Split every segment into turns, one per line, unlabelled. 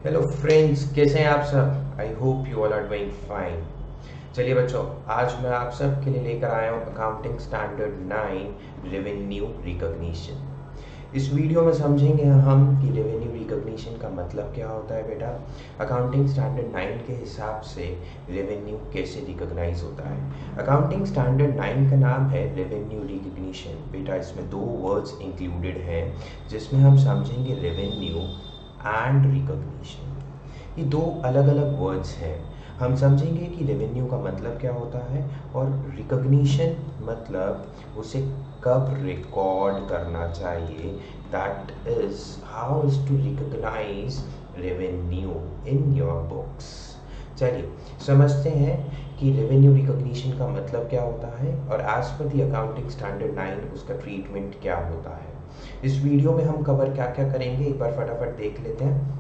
Hello friends, कैसे हैं आप सब। I hope you all are doing fine. चलिए बच्चों, आज मैं आप सब के लिए लेकर आया हूँ अकाउंटिंग स्टैंडर्ड 9 रेवेन्यू रिकॉग्निशन। इस वीडियो में समझेंगे हम कि रेवेन्यू रिकॉग्निशन का मतलब क्या होता है बेटा। अकाउंटिंग स्टैंडर्ड 9 के हिसाब से रेवेन्यू कैसे रिकॉग्नाइज होता है। अकाउंटिंग स्टैंडर्ड 9 का नाम है रेवेन्यू रिकॉग्निशन। बेटा इसमें दो वर्ड्स इंक्लूडेड हैं जिसमें हम समझेंगे रेवेन्यू एंड रिकॉग्निशन। ये दो अलग अलग वर्ड्स हैं। हम समझेंगे कि रेवेन्यू का मतलब क्या होता है और रिकॉग्निशन मतलब उसे कब रिकॉर्ड करना चाहिए। That is how is to recognise revenue in your books. चलिए समझते हैं कि रेवेन्यू रिकॉग्निशन का मतलब क्या होता है और as per the accounting standard 9 उसका ट्रीटमेंट क्या होता है। इस वीडियो में हम कवर क्या क्या करेंगे एक बार फटाफट देख लेते हैं।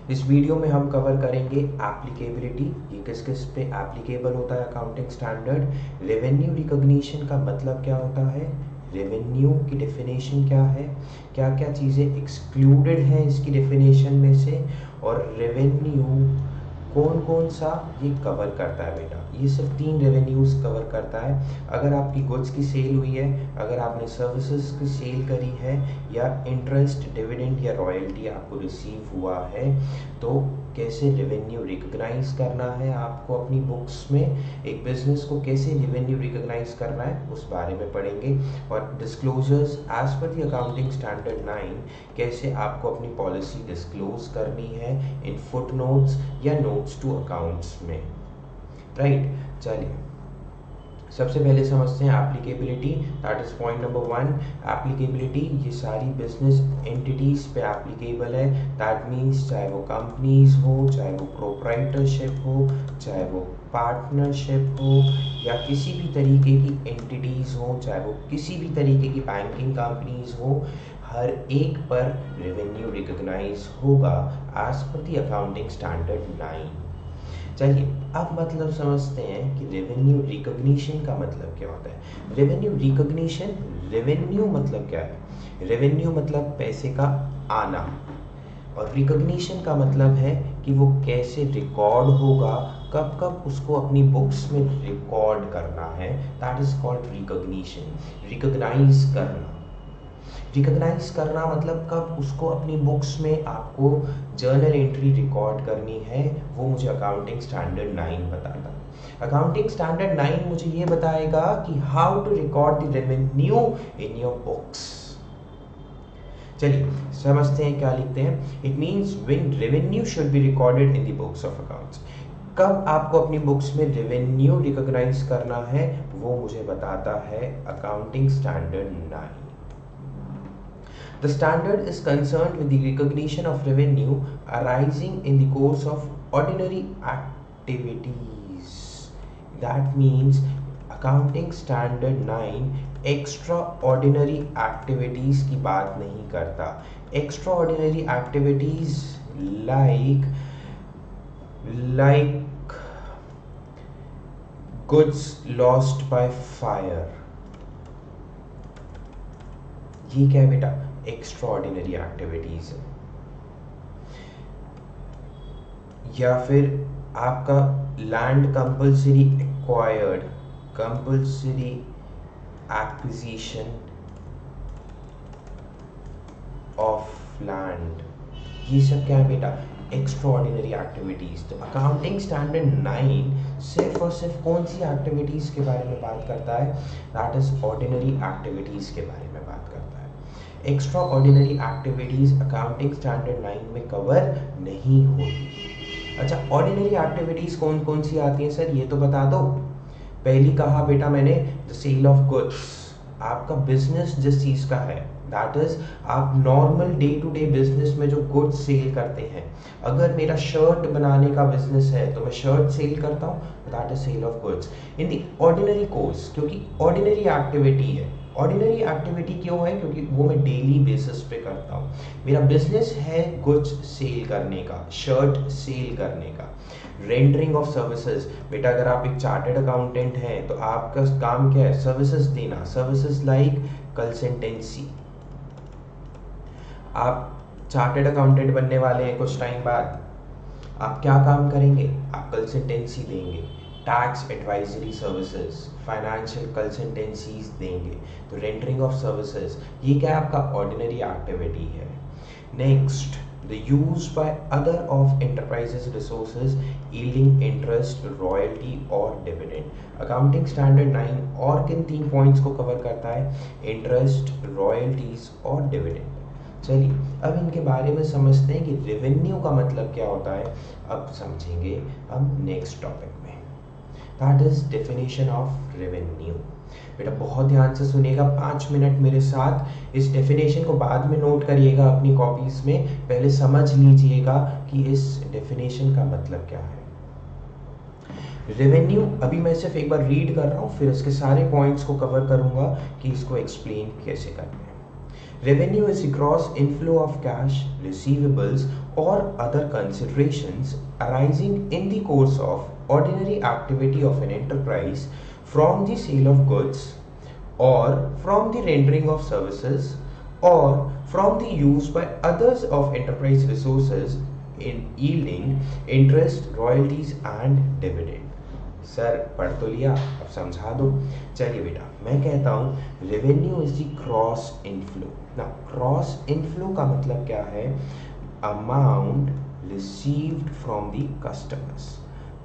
इस वीडियो में हम कवर करेंगे एप्लीकेबिलिटी, ये किस किस पे एप्लीकेबल होता है अकाउंटिंग स्टैंडर्ड। रेवेन्यू रिकॉग्निशन का मतलब क्या होता है, रेवेन्यू की डेफिनेशन क्या है, क्या क्या चीज़ें एक्सक्लूडेड हैं इसकी डेफिनेशन में से, और रेवेन्यू कौन कौन सा ये कवर करता है। बेटा ये सिर्फ 3 रेवेन्यूज कवर करता है। अगर आपकी गुड्स की सेल हुई है, अगर आपने सर्विसेज की सेल करी है, या इंटरेस्ट डिविडेंड या रॉयल्टी आपको रिसीव हुआ है, तो कैसे रेवेन्यू रिकॉग्नाइज करना है आपको अपनी बुक्स में। एक बिजनेस को कैसे रेवेन्यू रिकॉग्नाइज करना है उस बारे में पढ़ेंगे। और disclosures as per the accounting standard 9 कैसे आपको अपनी पॉलिसी डिस्क्लोज करनी है इन फुट नोट्स या नोट्स टू अकाउंट्स में। राइट, चलिए सबसे पहले समझते हैं applicability. That is point number 1। Applicability ये सारी बिजनेस एंटिटीज पे एप्लीकेबल है। दैट मीन्स चाहे वो कंपनीज हो, चाहे वो प्रोप्राइटरशिप हो, चाहे वो पार्टनरशिप हो, या किसी भी तरीके की एंटिटीज हो, चाहे वो किसी भी तरीके की बैंकिंग कंपनीज हो, हर एक पर रेवेन्यू रिकॉग्नाइज होगा as per the accounting standard 9। चलिए अब मतलब समझते हैं कि रेवेन्यू रिकॉग्निशन का मतलब क्या होता है। रेवेन्यू रिकॉग्निशन, रेवेन्यू मतलब क्या है, रेवेन्यू मतलब पैसे का आना, और रिकॉग्निशन का मतलब है कि वो कैसे रिकॉर्ड होगा, कब कब उसको अपनी बुक्स में रिकॉर्ड करना है। That is called recognition. Recognise करना, रिकॉग्नाइज करना मतलब कब उसको अपनी बुक्स में आपको जर्नल एंट्री रिकॉर्ड करनी है, वो मुझे अकाउंटिंग स्टैंडर्ड 9 बताता है। अकाउंटिंग स्टैंडर्ड 9 मुझे ये बताएगा कि how to record the revenue in your books. चलिए समझते हैं क्या लिखते हैं। It means when revenue should be recorded in the books of accounts. कब आपको अपनी बुक्स में रेवेन्यू रिकॉग्नाइज करना है वो मुझे बताता है accounting standard 9। The standard is concerned with the recognition of revenue arising in the course of ordinary activities. That means accounting standard 9 extraordinary activities की बात नहीं करता। Extraordinary activities like like goods lost by fire, ये क्या है बेटा, extraordinary activities है। या फिर आपका land compulsory acquired, compulsory acquisition of land, ये सब क्या है बेटा, एक्स्ट्राऑर्डिनरी एक्टिविटीज। तो अकाउंटिंग स्टैंडर्ड 9 सिर्फ और सिर्फ कौन सी एक्टिविटीज के बारे में बात करता है, दैट इज ऑर्डिनरी एक्टिविटीज के बारे में बात करता है। Extra ordinary activities accounting standard 9 में कवर नहीं होती। अच्छा, ऑर्डिनरी एक्टिविटीज कौन कौन सी आती हैं सर, ये तो बता दो। पहली कहा बेटा मैंने, द सेल ऑफ गुड्स। आपका बिजनेस जिस चीज का है, दैट इज आप normal day to day business में जो गुड्स सेल करते हैं। अगर मेरा शर्ट बनाने का बिजनेस है तो मैं शर्ट सेल करता हूँ, that is sale of goods in the ordinary course, क्योंकि ऑर्डिनरी एक्टिविटी है। ऑर्डिनरी एक्टिविटी क्यों है, क्योंकि वो मैं डेली बेसिस पे करता हूँ। मेरा बिजनेस है गुड्स सेल करने का, शर्ट सेल करने का। रेंडरिंग ऑफ सर्विसेज, बेटा अगर आप एक चार्टर्ड अकाउंटेंट हैं तो आपका काम क्या है, सर्विसेज देना। सर्विसेज लाइक कंसल्टेंसी, आप चार्टर्ड अकाउंटेंट बनने वाले हैं कुछ टाइम बाद। आप क्या काम करेंगे? आप कंसल्टेंसी देंगे, tax advisory services, financial consultancies देंगे, तो रेंडरिंग ऑफ सर्विसेज, ये क्या आपका ऑर्डिनरी एक्टिविटी है। Next, the use by other of enterprises resources yielding interest, royalty और डिविडेंड। अकाउंटिंग स्टैंडर्ड 9 और किन 3 पॉइंट्स को कवर करता है? इंटरेस्ट, रॉयल्टीज और डिविडेंड। चलिए अब इनके बारे में समझते हैं कि रेवेन्यू का मतलब क्या होता है। अब समझेंगे हम नेक्स्ट टॉपिक में, that is definition of revenue. बेटा बहुत ध्यान से सुनिएगा, 5 मिनट मेरे साथ। इस डेफिनेशन को बाद में नोट करिएगा अपनी कॉपीज में, पहले समझ लीजिएगा कि इस डेफिनेशन का मतलब क्या है। रेवेन्यू अभी मैं सिर्फ एक बार रीड कर रहा हूँ, फिर इसके सारे पॉइंट्स को कवर करूंगा कि इसको एक्सप्लेन कैसे करना है। Revenue is the gross inflow of cash, receivables or other considerations arising in the course of ordinary activity of an enterprise from the sale of goods or from the rendering of services or from the use by others of enterprise resources in yielding interest, royalties and dividend. Sir पढ़ तो लिया, अब समझा दो। चलिए बेटा मैं कहता हूँ revenue is the cross inflow. ना क्रॉस इनफ्लो का मतलब क्या है? Amount received from the customers.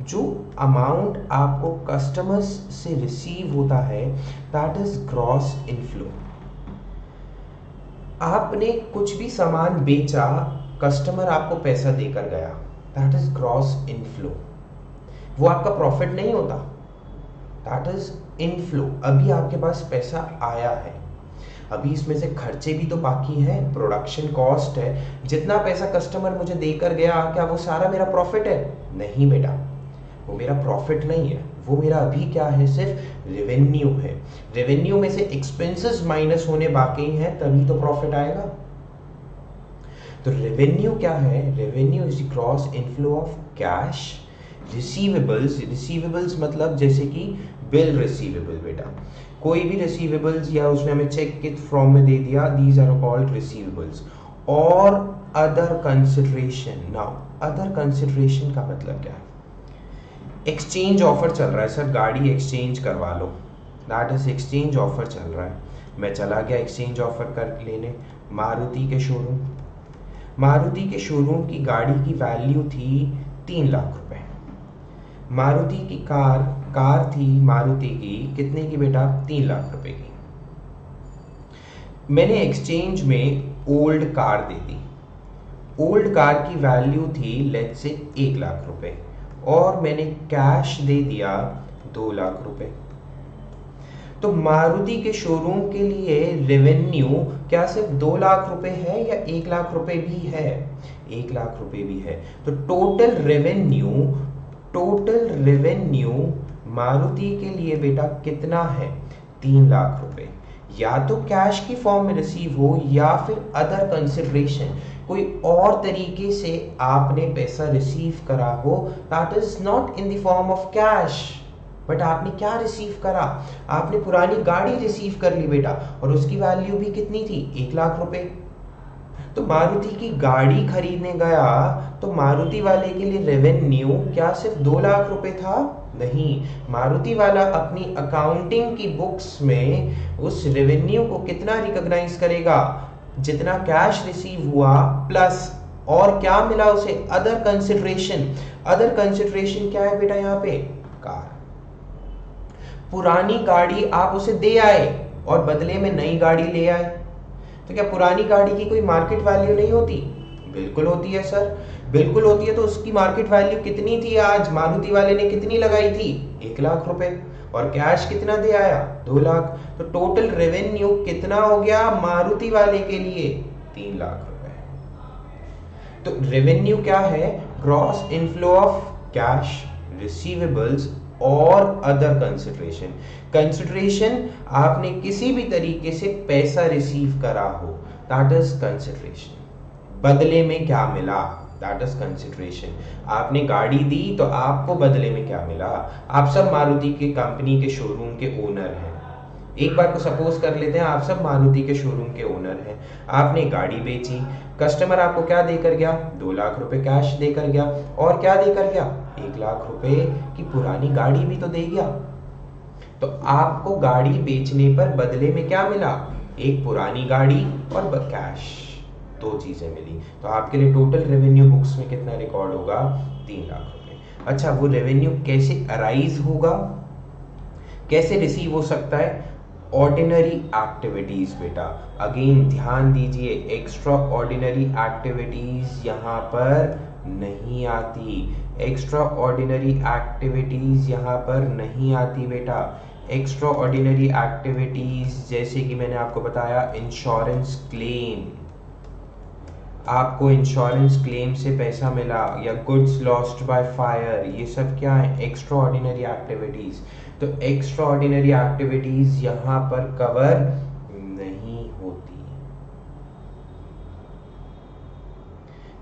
जो अमाउंट आपको कस्टमर्स से रिसीव होता है दैट इज क्रॉस इनफ्लो। आपने कुछ भी सामान बेचा, कस्टमर आपको पैसा देकर गया, दैट इज क्रॉस इनफ्लो। वो आपका प्रॉफिट नहीं होता, दैट इज इनफ्लो। अभी आपके पास पैसा आया है, अभी इसमें से खर्चे भी तो बाकी हैं, प्रोडक्शन कॉस्ट है। जितना पैसा कस्टमर मुझे देकर गया, क्या वो सारा मेरा प्रॉफिट है? नहीं बेटा, वो मेरा प्रॉफिट नहीं है, वो मेरा अभी क्या है? सिर्फ रेवेन्यू है। रेवेन्यू में से एक्सपेंसेस माइनस होने बाकी हैं, तभी तो प्रॉफिट आएगा। तो रेवेन्यू क्या है? Revenue is the cross inflow of cash, receivables. Receivables मतलब जैसे कि बिल रिसीवेबल। बेटा कोई भी रिसीवेबल्स या उसने हमें चेक के फॉर्म में दे दिया, दीज आर कॉल्ड रिसीवेबल्स। और other consideration. Now other consideration का मतलब क्या है? एक्सचेंज ऑफर चल रहा है, सर गाड़ी एक्सचेंज करवा लो, दैट इज एक्सचेंज ऑफर चल रहा है। मैं चला गया एक्सचेंज ऑफर कर लेने मारुति के शोरूम। मारुति के शोरूम की गाड़ी की वैल्यू थी 3 लाख रुपए। मारुति की कार थी मारुति की कितने की बेटा? 3 लाख रुपए की। मैंने एक्सचेंज में ओल्ड कार दे दी। ओल्ड कार की वैल्यू थी लेट्स से 1 लाख रुपए और मैंने कैश दे दिया 2 लाख रुपए। तो मारुति के शोरूम के लिए रेवेन्यू क्या सिर्फ 2 लाख रुपए है या 1 लाख रुपए भी है? 1 लाख रुपए भी है। तो टोटल रेवेन्यू मारुति के लिए बेटा कितना है? 3 लाख रुपए। या तो कैश की फॉर्म में रिसीव हो या फिर अदर कंसिडरेशन, कोई और तरीके से आपने पैसा रिसीव करा हो, that is not in the form of cash. But आपने क्या रिसीव करा? आपने पुरानी गाड़ी रिसीव कर ली बेटा, और उसकी वैल्यू भी कितनी थी? 1 लाख रुपए। तो मारुति की गाड़ी खरीदने गया तो मारुति वाले के लिए रेवेन्यू क्या सिर्फ 2 लाख रुपए था? नहीं, मारुति वाला अपनी अकाउंटिंग की बुक्स में उस रेवेन्यू को कितना रिकॉग्नाइज करेगा? जितना कैश रिसीव हुआ प्लस और क्या मिला उसे? Other consideration. अदर कंसिडरेशन क्या है बेटा? यहाँ पे कार। पुरानी गाड़ी आप उसे दे आए और बदले में नई गाड़ी ले आए, तो क्या पुरानी गाड़ी की कोई मार्केट वैल्यू नहीं होती? बिल्कुल होती है सर, बिल्कुल होती है। तो उसकी मार्केट वैल्यू कितनी थी? आज मारुति वाले ने कितनी लगाई थी? 1 लाख रुपए। और कैश कितना दे आया? 2 लाख। तो टोटल रेवेन्यू कितना हो गया मारुति वाले के लिए? 3 लाख रुपए। तो रेवेन्यू क्या है? Gross inflow of cash, receivables और अदर कंसिडरेशन। कंसिडरेशन आपने किसी भी तरीके से पैसा रिसीव करा हो, दैट इज कंसिडरेशन। बदले में क्या मिला, दैट इज कंसिडरेशन। आपने गाड़ी दी तो आपको बदले में क्या मिला? आप सब मारुति के कंपनी के शोरूम के ओनर हैं, एक बार को सपोज कर लेते हैं आप सब मारुति के शोरूम के ओनर हैं, आपने गाड़ी बेची, कस्टमर आपको क्या देकर गया, 2 लाख रुपए कैश देकर गया, और क्या देकर गया, 1 लाख रुपए की पुरानी गाड़ी भी तो दे गया। तो आपको गाड़ी बेचने पर बदले में क्या मिला, एक पुरानी गाड़ी और कैश, 2 चीजें मिली। तो आपके लिए टोटल रेवेन्यू बुक्स में कितना रिकॉर्ड होगा, 3 लाख रुपए। अच्छा, वो रेवेन्यू कैसे अराइज होगा, कैसे रिसीव हो सकता है, ऑर्डिनरी एक्टिविटीज बेटा। अगेन ध्यान दीजिए, एक्स्ट्रा ऑर्डिनरी एक्टिविटीज यहाँ पर नहीं आती, एक्स्ट्रा ऑर्डिनरी एक्टिविटीज यहाँ पर नहीं आती बेटा। एक्स्ट्रा ऑर्डिनरी एक्टिविटीज जैसे कि मैंने आपको बताया, इंश्योरेंस क्लेम, आपको इंश्योरेंस क्लेम से पैसा मिला, या गुड्स लॉस्ट बाय फायर, ये सब क्या है, एक्स्ट्रा ऑर्डिनरी एक्टिविटीज। तो एक्स्ट्रा ऑर्डिनरी एक्टिविटीज यहां पर कवर नहीं होती,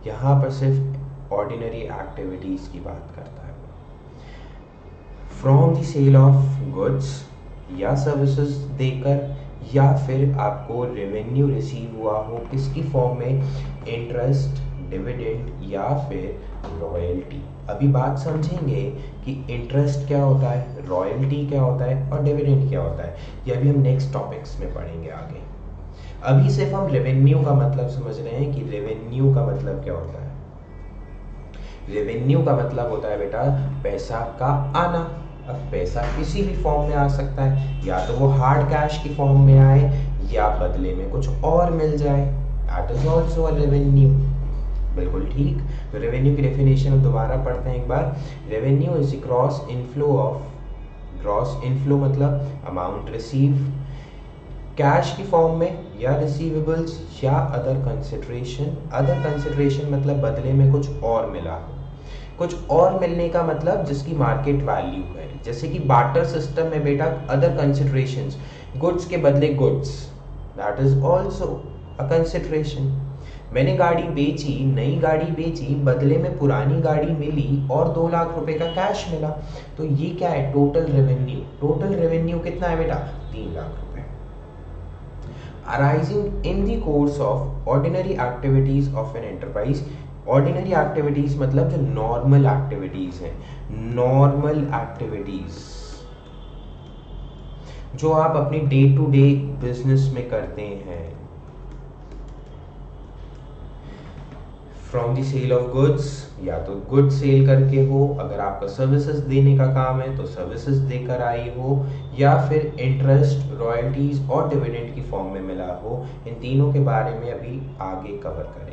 यहां पर सिर्फ ऑर्डिनरी एक्टिविटीज की बात करता है। From the sale of goods या सर्विसेज देकर, या फिर आपको रेवेन्यू रिसीव हुआ हो किसकी फॉर्म में, इंटरेस्ट, डिविडेंड या फिर रॉयल्टी। अभी बात समझेंगे कि इंटरेस्ट क्या होता है, रॉयल्टी क्या होता है और डिविडेंड क्या होता है, ये अभी हम नेक्स्ट टॉपिक्स में पढ़ेंगे आगे। अभी सिर्फ हम रेवेन्यू का मतलब समझ रहे हैं कि रेवेन्यू का मतलब क्या होता है। रेवेन्यू का मतलब होता है बेटा पैसा का आना। अब पैसा किसी भी फॉर्म में आ सकता है, या तो वो हार्ड कैश की फॉर्म में आए या बदले में कुछ और मिल जाए, that is also a revenue. बिल्कुल ठीक। तो रेवेन्यू की डेफिनेशन अब दोबारा पढ़ते हैं एक बार। Revenue is gross inflow of, gross inflow मतलब अमाउंट रिसीव कैश की फॉर्म में या रिसीवेबल्स या अदर कंसिडरेशन। अदर कंसिडरेशन मतलब बदले में कुछ और मिला, कुछ और मिलने का मतलब जिसकी मार्केट वैल्यू है, जैसे कि बार्टर सिस्टम में बेटा अदर कंसिडरेशंस, गुड्स के बदले goods, that is also a consideration. मैंने गाड़ी बेची, नई गाड़ी बेची, बदले में पुरानी गाड़ी मिली और 2 लाख रुपए का कैश मिला, तो ये क्या है, टोटल रेवेन्यू। टोटल रेवेन्यू कितना है बेटा, 3 लाख रुपए। Arising in the course of ordinary activities of an enterprise. Ordinary activities मतलब जो नॉर्मल एक्टिविटीज हैं, नॉर्मल एक्टिविटीज जो आप अपनी डे टू डे बिजनेस में करते हैं। From the sale of goods, या तो गुड सेल करके हो, अगर आपका सर्विसेज देने का काम है तो सर्विसेज देकर आई हो, या फिर इंटरेस्ट, रॉयल्टीज और डिविडेंड की फॉर्म में मिला हो। इन तीनों के बारे में अभी आगे कवर करेंगे।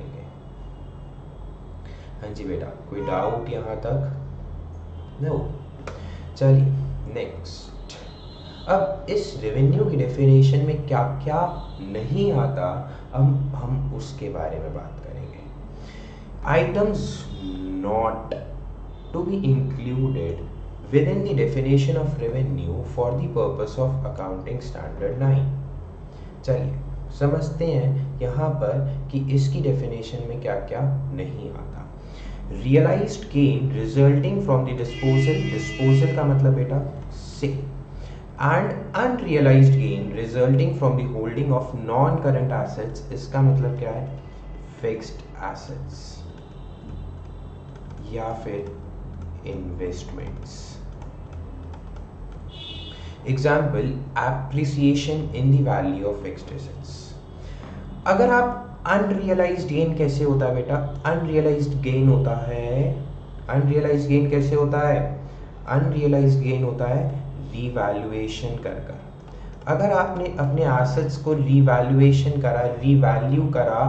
हाँ जी बेटा, कोई डाउट यहाँ तक? नो। चलिए नेक्स्ट। अब इस रेवेन्यू की डेफिनेशन में क्या क्या नहीं आता, अब हम उसके बारे में बात करेंगे। Items not to be included within the definition of revenue for the purpose of accounting standard 9। चलिए समझते हैं यहाँ पर कि इसकी डेफिनेशन में क्या क्या नहीं आता। Realised gain resulting from the disposal, disposal का मतलब बेटा से, and unrealised gain resulting from the holding of non current assets, इसका मतलब क्या है, फिक्स्ड एसेट्स या फिर investments. Example, appreciation in the value of fixed assets. अगर आप अनरियलाइज्ड गेन कैसे होता है बेटा, अनरियलाइज्ड गेन होता है, अनरियलाइज्ड गेन कैसे होता है, अनरियलाइज्ड गेन होता है रीवैल्यूएशन कर। अगर आपने अपने एसेट्स को रीवैल्यूएशन करा, रीवैल्यू करा,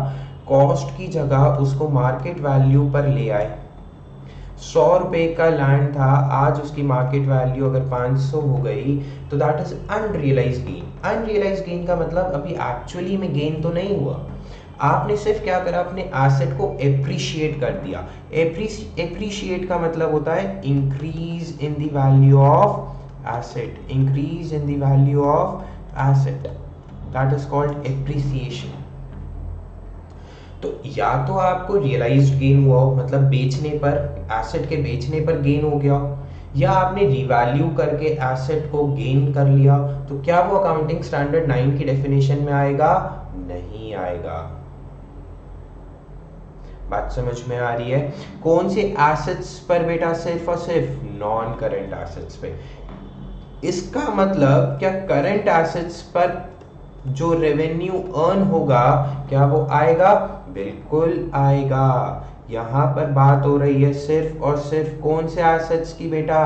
कॉस्ट की जगह उसको मार्केट वैल्यू पर ले आए, 100 रुपए का लैंड था, आज उसकी मार्केट वैल्यू अगर 500 हो गई, तो that is unrealised gain. Unrealised gain का मतलब अभी एक्चुअली में गेन तो नहीं हुआ, आपने सिर्फ क्या करा, अपने एसेट को एप्रिशिएट कर दिया। एप्रिशिएट का मतलब होता है increase in the value of asset, increase in the value of asset, that is called appreciation. तो या तो आपको रियलाइज्ड गेन हुआ हो, मतलब बेचने पर, एसेट के बेचने पर गेन हो गया, या आपने रिवैल्यू करके एसेट को गेन कर लिया, तो क्या वो अकाउंटिंग स्टैंडर्ड 9 की डेफिनेशन में आएगा? नहीं आएगा। बात समझ में आ रही है? कौन से एसेट्स पर बेटा? सिर्फ और सिर्फ नॉन करंट एसेट्स पे। इसका मतलब क्या करंट एसेट्स पर जो रेवेन्यू अर्न होगा क्या वो आएगा? बिल्कुल आएगा। यहां पर बात हो रही है सिर्फ और सिर्फ कौन से एसेट्स की बेटा?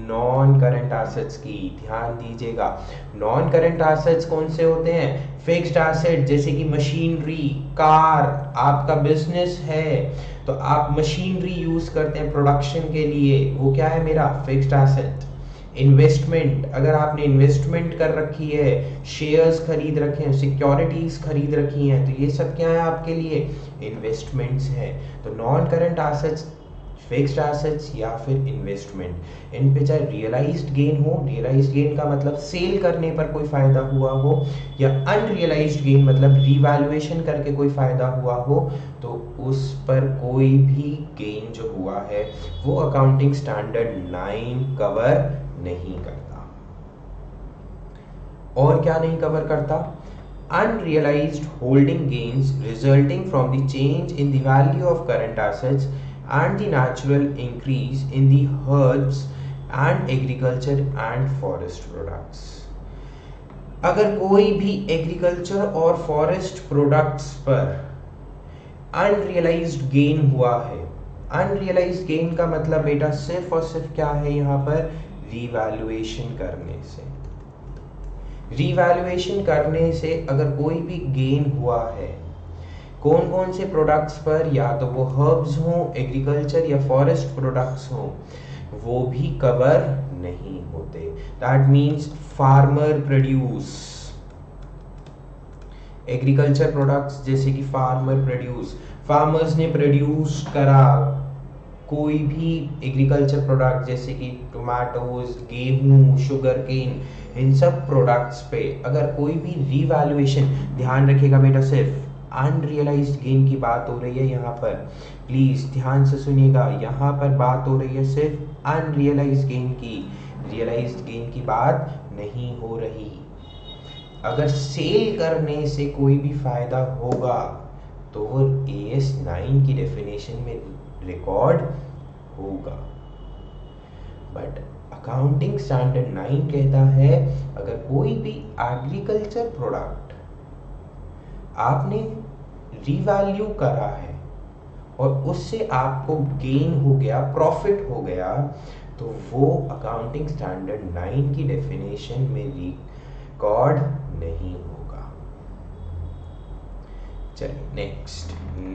नॉन करंट एसेट्स की। ध्यान दीजिएगा, नॉन करंट एसेट्स कौन से होते हैं? फिक्स्ड एसेट, जैसे कि मशीनरी, कार। आपका बिजनेस है तो आप मशीनरी यूज करते हैं प्रोडक्शन के लिए, वो क्या है मेरा? Fixed asset. इन्वेस्टमेंट, अगर आपने इन्वेस्टमेंट कर रखी है, शेयर्स खरीद रखे हैं, सिक्योरिटीज खरीद रखी हैं, तो ये सब क्या है आपके लिए? इन्वेस्टमेंट्स हैं। तो non current assets, fixed assets या फिर इन्वेस्टमेंट, इन पे चाहे रियलाइज्ड गेन हो, रियलाइज्ड गेन का मतलब सेल करने पर कोई फायदा हुआ हो, या अनरियलाइज्ड गेन मतलब रिवैल्यूएशन करके कोई फायदा हुआ हो, तो उस पर कोई भी गेन जो हुआ है वो अकाउंटिंग स्टैंडर्ड 9 कवर नहीं करता। और क्या नहीं कवर करता? Unrealised holding gains resulting from the change in the value of current assets and the natural increase in the herbs and agriculture and forest products। अगर कोई भी एग्रीकल्चर और फॉरेस्ट प्रोडक्ट्स पर अनरियलाइज्ड गेन हुआ है, unrealised gain का मतलब बेटा सिर्फ और सिर्फ क्या है यहाँ पर? रिवैल्यूएशन करने से। रिवैल्यूएशन करने से अगर कोई भी गेन हुआ है, कौन कौन से प्रोडक्ट्स पर? या तो वो हर्ब्स हो, एग्रीकल्चर या फॉरेस्ट प्रोडक्ट्स हो, वो भी कवर नहीं होते। That means farmer produce agriculture products, जैसे कि फार्मर प्रोड्यूस, फार्मर्स ने प्रोड्यूस करा कोई भी एग्रीकल्चर प्रोडक्ट, जैसे कि टोमेटोज, गेहूं, शुगर केन, इन सब प्रोडक्ट्स पे अगर कोई भी रिवैल्यूएशन, ध्यान रखिएगा बेटा सिर्फ अनरियलाइज्ड गेन की बात हो रही है यहाँ पर, प्लीज ध्यान से सुनिएगा। यहाँ पर बात हो रही है सिर्फ अनरियलाइज्ड गेन की, रियलाइज्ड गेन की बात नहीं हो रही। अगर सेल करने से कोई भी फायदा होगा तो वो AS 9 की डेफिनेशन में रिकॉर्ड होगा। बट अकाउंटिंग स्टैंडर्ड 9 कहता है अगर कोई भी एग्रीकल्चर प्रोडक्ट आपने रिवैल्यू करा है और उससे आपको गेन हो गया, प्रॉफिट हो गया, तो वो अकाउंटिंग स्टैंडर्ड 9 की डेफिनेशन में रिकॉर्ड नहीं होगा। चलिए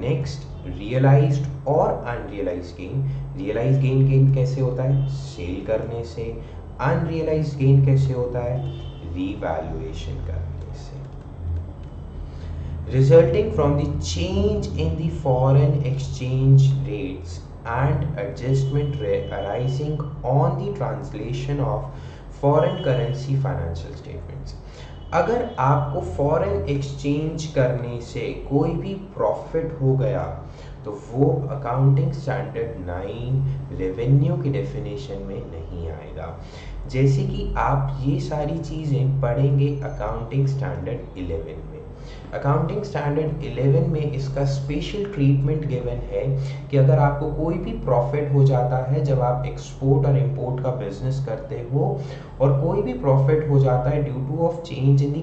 नेक्स्ट रियलाइज्ड और अनरियलाइज्ड गेन। रियलाइज्ड गेन कैसे होता है? सेल करने से। अनरियलाइज्ड गेन कैसे होता है? रिवैल्यूएशन करने से। Resulting from the change in the foreign exchange rates and adjustment arising on the translation of foreign currency financial statements। अगर आपको फॉरेन एक्सचेंज करने से कोई भी प्रॉफिट हो गया तो वो अकाउंटिंग स्टैंडर्ड 9 रेवेन्यू की डेफिनेशन में नहीं आएगा। जैसे कि आप ये सारी चीज़ें पढ़ेंगे अकाउंटिंग स्टैंडर्ड 11 में। अकाउंटिंग स्टैंडर्ड 11 में इसका स्पेशल ट्रीटमेंट गिवन है कि अगर आपको कोई भी प्रॉफिट हो जाता है जब आप एक्सपोर्ट और इंपोर्ट का बिजनेस करते हो, और कोई भी प्रॉफिट हो जाता है due two of change in the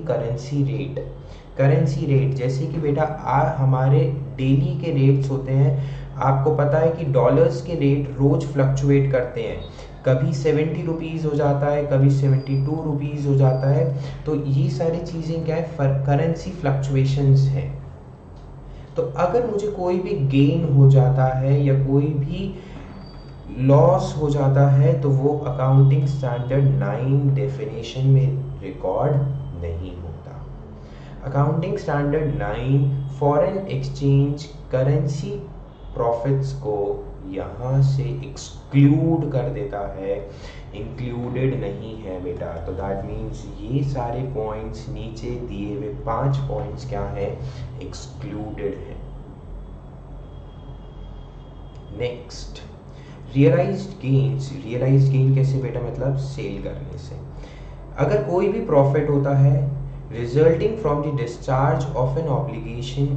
currency rate, जैसे कि बेटा हमारे डेली के रेट्स होते हैं, आपको पता है कि डॉलर्स के रेट रोज फ्लक्चुएट करते हैं, कभी 70 रुपीज़ हो जाता है, कभी 72 रुपीज़ हो जाता है। तो ये सारी चीज़ें क्या है? करेंसी फ्लक्चुएशंस हैं। तो अगर मुझे कोई भी गेन हो जाता है या कोई भी लॉस हो जाता है तो वो अकाउंटिंग स्टैंडर्ड 9 डेफिनेशन में रिकॉर्ड नहीं होता। Accounting standard 9 foreign exchange currency profits को यहाँ से एक्सक्लूड कर देता है, इंक्लूडेड नहीं है बेटा। तो दैट मीन्स ये सारे पॉइंट्स नीचे दिए हुए 5 पॉइंट्स क्या है? एक्सक्लूडेड है। नेक्स्ट रियलाइज्ड गेन कैसे बेटा, मतलब सेल करने से। अगर कोई भी प्रॉफिट होता है resulting from the discharge of an obligation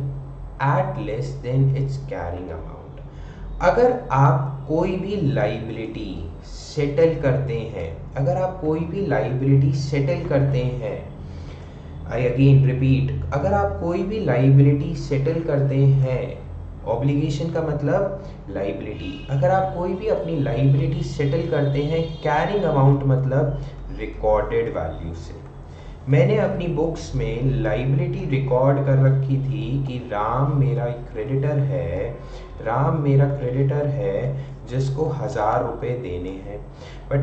at less than its carrying amount. अगर आप कोई भी लाइबिलिटी सेटल करते हैं, आई अगेन रिपीट, अगर आप कोई भी लाइबिलिटी सेटल करते हैं, ऑब्लिगेशन का मतलब लाइबिलिटी, अगर आप कोई भी अपनी लाइबिलिटी सेटल करते हैं कैरिंग अमाउंट मतलब रिकॉर्डेड वैल्यू से। मैंने अपनी बुक्स में लाइबिलिटी रिकॉर्ड कर रखी थी कि राम मेरा क्रेडिटर है जिसको 1000 रुपये देने हैं, बट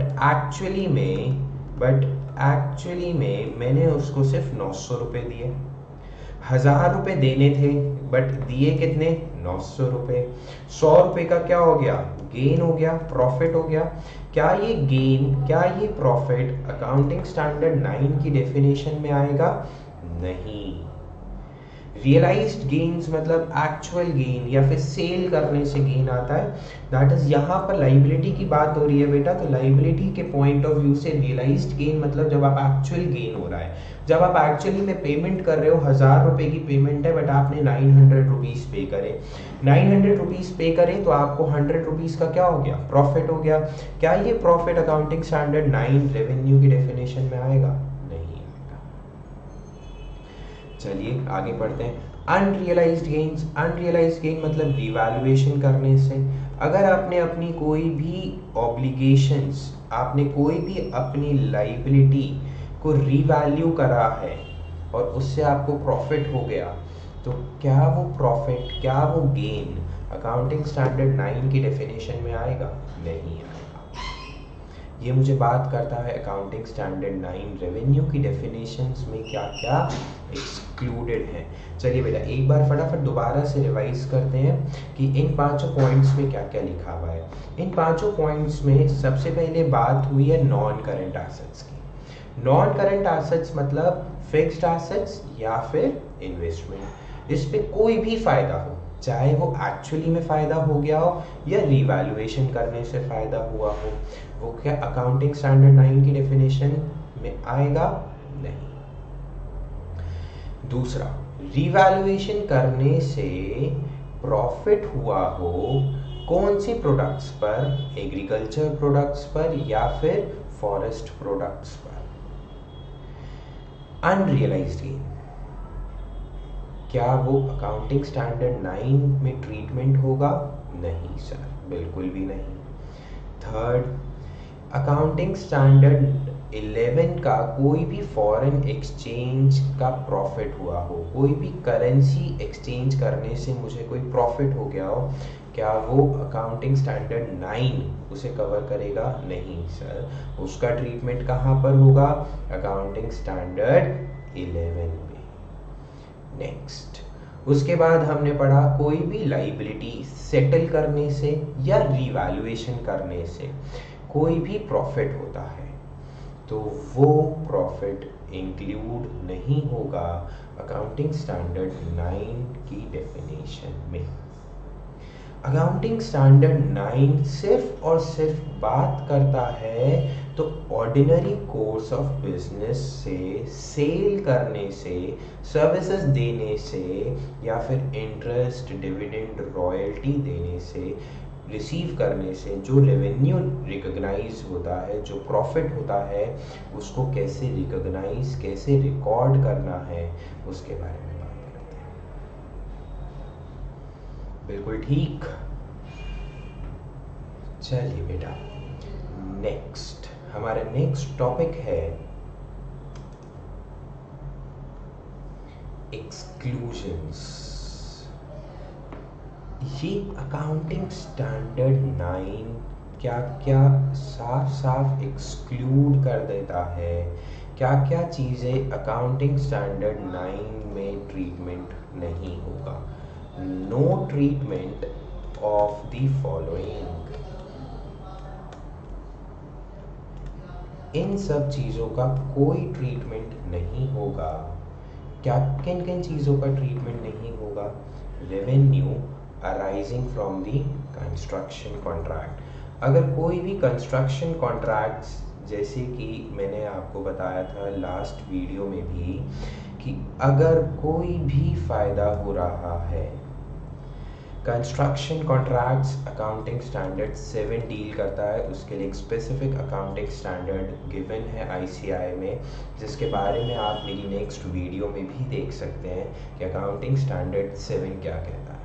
एक्चुअली में मैंने उसको सिर्फ 900 रुपये दिए। 1000 रुपये देने थे बट दिए कितने, 900 रुपये। 100 रुपये का क्या हो गया, गेन हो गया, प्रॉफिट हो गया। क्या ये प्रॉफिट अकाउंटिंग स्टैंडर्ड 9 की डेफिनेशन में आएगा, नहीं। रियलाइज्ड गेन्स मतलब एक्चुअल गेन या फिर सेल करने से गेन आता है, दैट इज, यहाँ पर लाइबिलिटी की बात हो रही है बेटा, तो लाइबिलिटी के पॉइंट ऑफ व्यू से रियलाइज्ड गेन मतलब जब आप एक्चुअल गेन हो रहा है, जब आप एक्चुअली में पेमेंट कर रहे हो, 1000 रुपये की पेमेंट है बट आपने 900 रुपीज़ पे करे, 900 रुपीज़ पे करें तो आपको 100 रुपीज़ का क्या हो गया, प्रॉफिट हो गया। क्या ये प्रॉफिट अकाउंटिंग स्टैंडर्ड 9 रेवेन्यू की डेफिनेशन में आएगा, नहीं आएगा। चलिए आगे बढ़ते हैं। अनरियलाइज्ड गेन मतलब रिवैल्यूएशन करने से। अगर आपने अपनी कोई भी ऑब्लिगेशंस, आपने कोई भी अपनी लाइबिलिटी को रिवैल्यू करा है और उससे आपको प्रॉफिट हो गया, तो क्या वो प्रॉफिट, क्या वो गेन अकाउंटिंग स्टैंडर्ड 9 की डेफिनेशन में आएगा, नहीं आएगा। ये मुझे बात करता है अकाउंटिंग स्टैंडर्ड 9 रेवेन्यू की डेफिनेशंस में क्या क्या एक्सक्लूडेड है। चलिए बेटा एक बार फटाफट दोबारा से रिवाइज करते हैं कि इन 5 पॉइंट्स में क्या क्या लिखा हुआ है। इन 5 पॉइंट्स में सबसे पहले बात हुई है नॉन करंट एसेट्स की। नॉन करंट एसेट्स मतलब फिक्स्ड एसेट्स या फिर इन्वेस्टमेंट, इस पे कोई भी फायदा हो, चाहे वो एक्चुअली में फायदा हो गया हो या रिवैल्यूएशन करने से फायदा हुआ हो, वो क्या अकाउंटिंग स्टैंडर्ड 9 की डेफिनेशन में आएगा, नहीं। दूसरा, रिवैल्यूएशन करने से प्रॉफिट हुआ हो कौन सी प्रोडक्ट्स पर, एग्रीकल्चर प्रोडक्ट्स पर या फिर फॉरेस्ट प्रोडक्ट्स पर। अनरियलाइज्ड गेन, क्या वो अकाउंटिंग स्टैंडर्ड 9 में ट्रीटमेंट होगा, नहीं सर, बिल्कुल भी नहीं। थर्ड, अकाउंटिंग स्टैंडर्ड 11 का कोई भी फॉरेन एक्सचेंज का प्रॉफिट हुआ हो, कोई भी करेंसी एक्सचेंज करने से मुझे कोई प्रॉफिट हो गया हो, क्या वो अकाउंटिंग स्टैंडर्ड 9 उसे कवर करेगा, नहीं सर, उसका ट्रीटमेंट कहाँ पर होगा, अकाउंटिंग स्टैंडर्ड 11 में। नेक्स्ट, उसके बाद हमने पढ़ा कोई भी लाइबिलिटी सेटल करने से या रिवैल्यूएशन करने से कोई भी प्रॉफिट होता है तो वो प्रॉफिट इंक्लूड नहीं होगा अकाउंटिंग स्टैंडर्ड 9 की डेफिनेशन में। अकाउंटिंग स्टैंडर्ड 9 सिर्फ और सिर्फ बात करता है तो ऑर्डिनरी कोर्स ऑफ बिजनेस से सेल करने से, सर्विसेज देने से या फिर इंटरेस्ट, डिविडेंड, रॉयल्टी देने से, रिसीव करने से जो रेवेन्यू रिकॉग्नाइज होता है, जो प्रॉफिट होता है, उसको कैसे रिकॉग्नाइज, कैसे रिकॉर्ड करना है, उसके बारे में बात करते हैं। बिल्कुल ठीक। चलिए बेटा नेक्स्ट, हमारा नेक्स्ट टॉपिक है एक्सक्लूजन्स। ये अकाउंटिंग स्टैंडर्ड 9 क्या क्या साफ साफ एक्सक्लूड कर देता है, क्या क्या चीज़ें अकाउंटिंग स्टैंडर्ड 9 में ट्रीटमेंट नहीं होगा। No treatment of the following, इन सब चीज़ों का कोई ट्रीटमेंट नहीं होगा। क्या किन किन चीज़ों का ट्रीटमेंट नहीं होगा, revenue arising from the construction contract. अगर कोई भी कंस्ट्रक्शन कॉन्ट्रैक्ट्स, जैसे कि मैंने आपको बताया था लास्ट वीडियो में भी, कि अगर कोई भी फ़ायदा हो रहा है, construction contracts accounting standard 7 deal करता है। उसके लिए एक स्पेसिफिक अकाउंटिंग स्टैंडर्ड गिवन है आईसीआई में, जिसके बारे में आप मेरी नेक्स्ट वीडियो में भी देख सकते हैं कि अकाउंटिंग स्टैंडर्ड 7 क्या कहता है।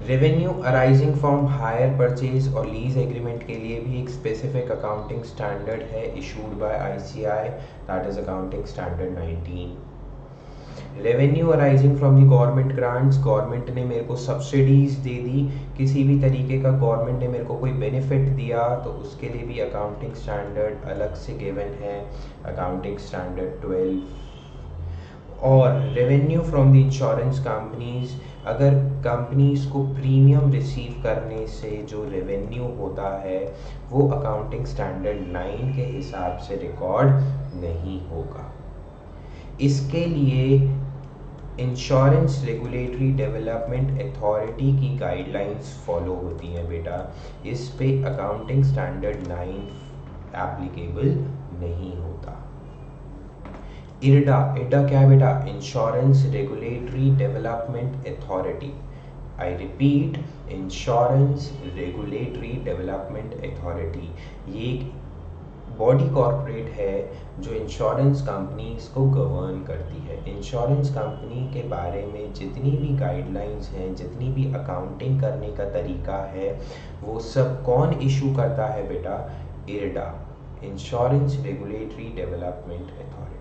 Revenue arising from hire purchase और लीज एग्रीमेंट के लिए भी एक स्पेसिफिक अकाउंटिंग स्टैंडर्ड है issued by ICI, that is accounting standard 19। Revenue arising from the government grants, government ने मेरे को सब्सिडीज दे दी, किसी भी तरीके का गवर्नमेंट ने मेरे को कोई बेनिफिट दिया, तो उसके लिए भी अकाउंटिंग स्टैंडर्ड अलग से गिवन है, अकाउंटिंग स्टैंडर्ड 12। और revenue from the insurance companies, अगर कंपनीज को प्रीमियम रिसीव करने से जो रेवेन्यू होता है वो अकाउंटिंग स्टैंडर्ड 9 के हिसाब से रिकॉर्ड नहीं होगा। इसके लिए इंश्योरेंस रेगुलेटरी डेवलपमेंट अथॉरिटी की गाइडलाइंस फॉलो होती हैं बेटा, इस पे अकाउंटिंग स्टैंडर्ड 9 एप्लीकेबल नहीं होता। इरडा, इरडा क्या है बेटा? Insurance regulatory development authority. I repeat, insurance regulatory development authority. ये एक बॉडी कॉर्पोरेट है जो इंश्योरेंस कंपनीज को गवर्न करती है। इंश्योरेंस कंपनी के बारे में जितनी भी गाइडलाइंस हैं, जितनी भी अकाउंटिंग करने का तरीका है, वो सब कौन इशू करता है बेटा? IRDA, insurance regulatory development authority.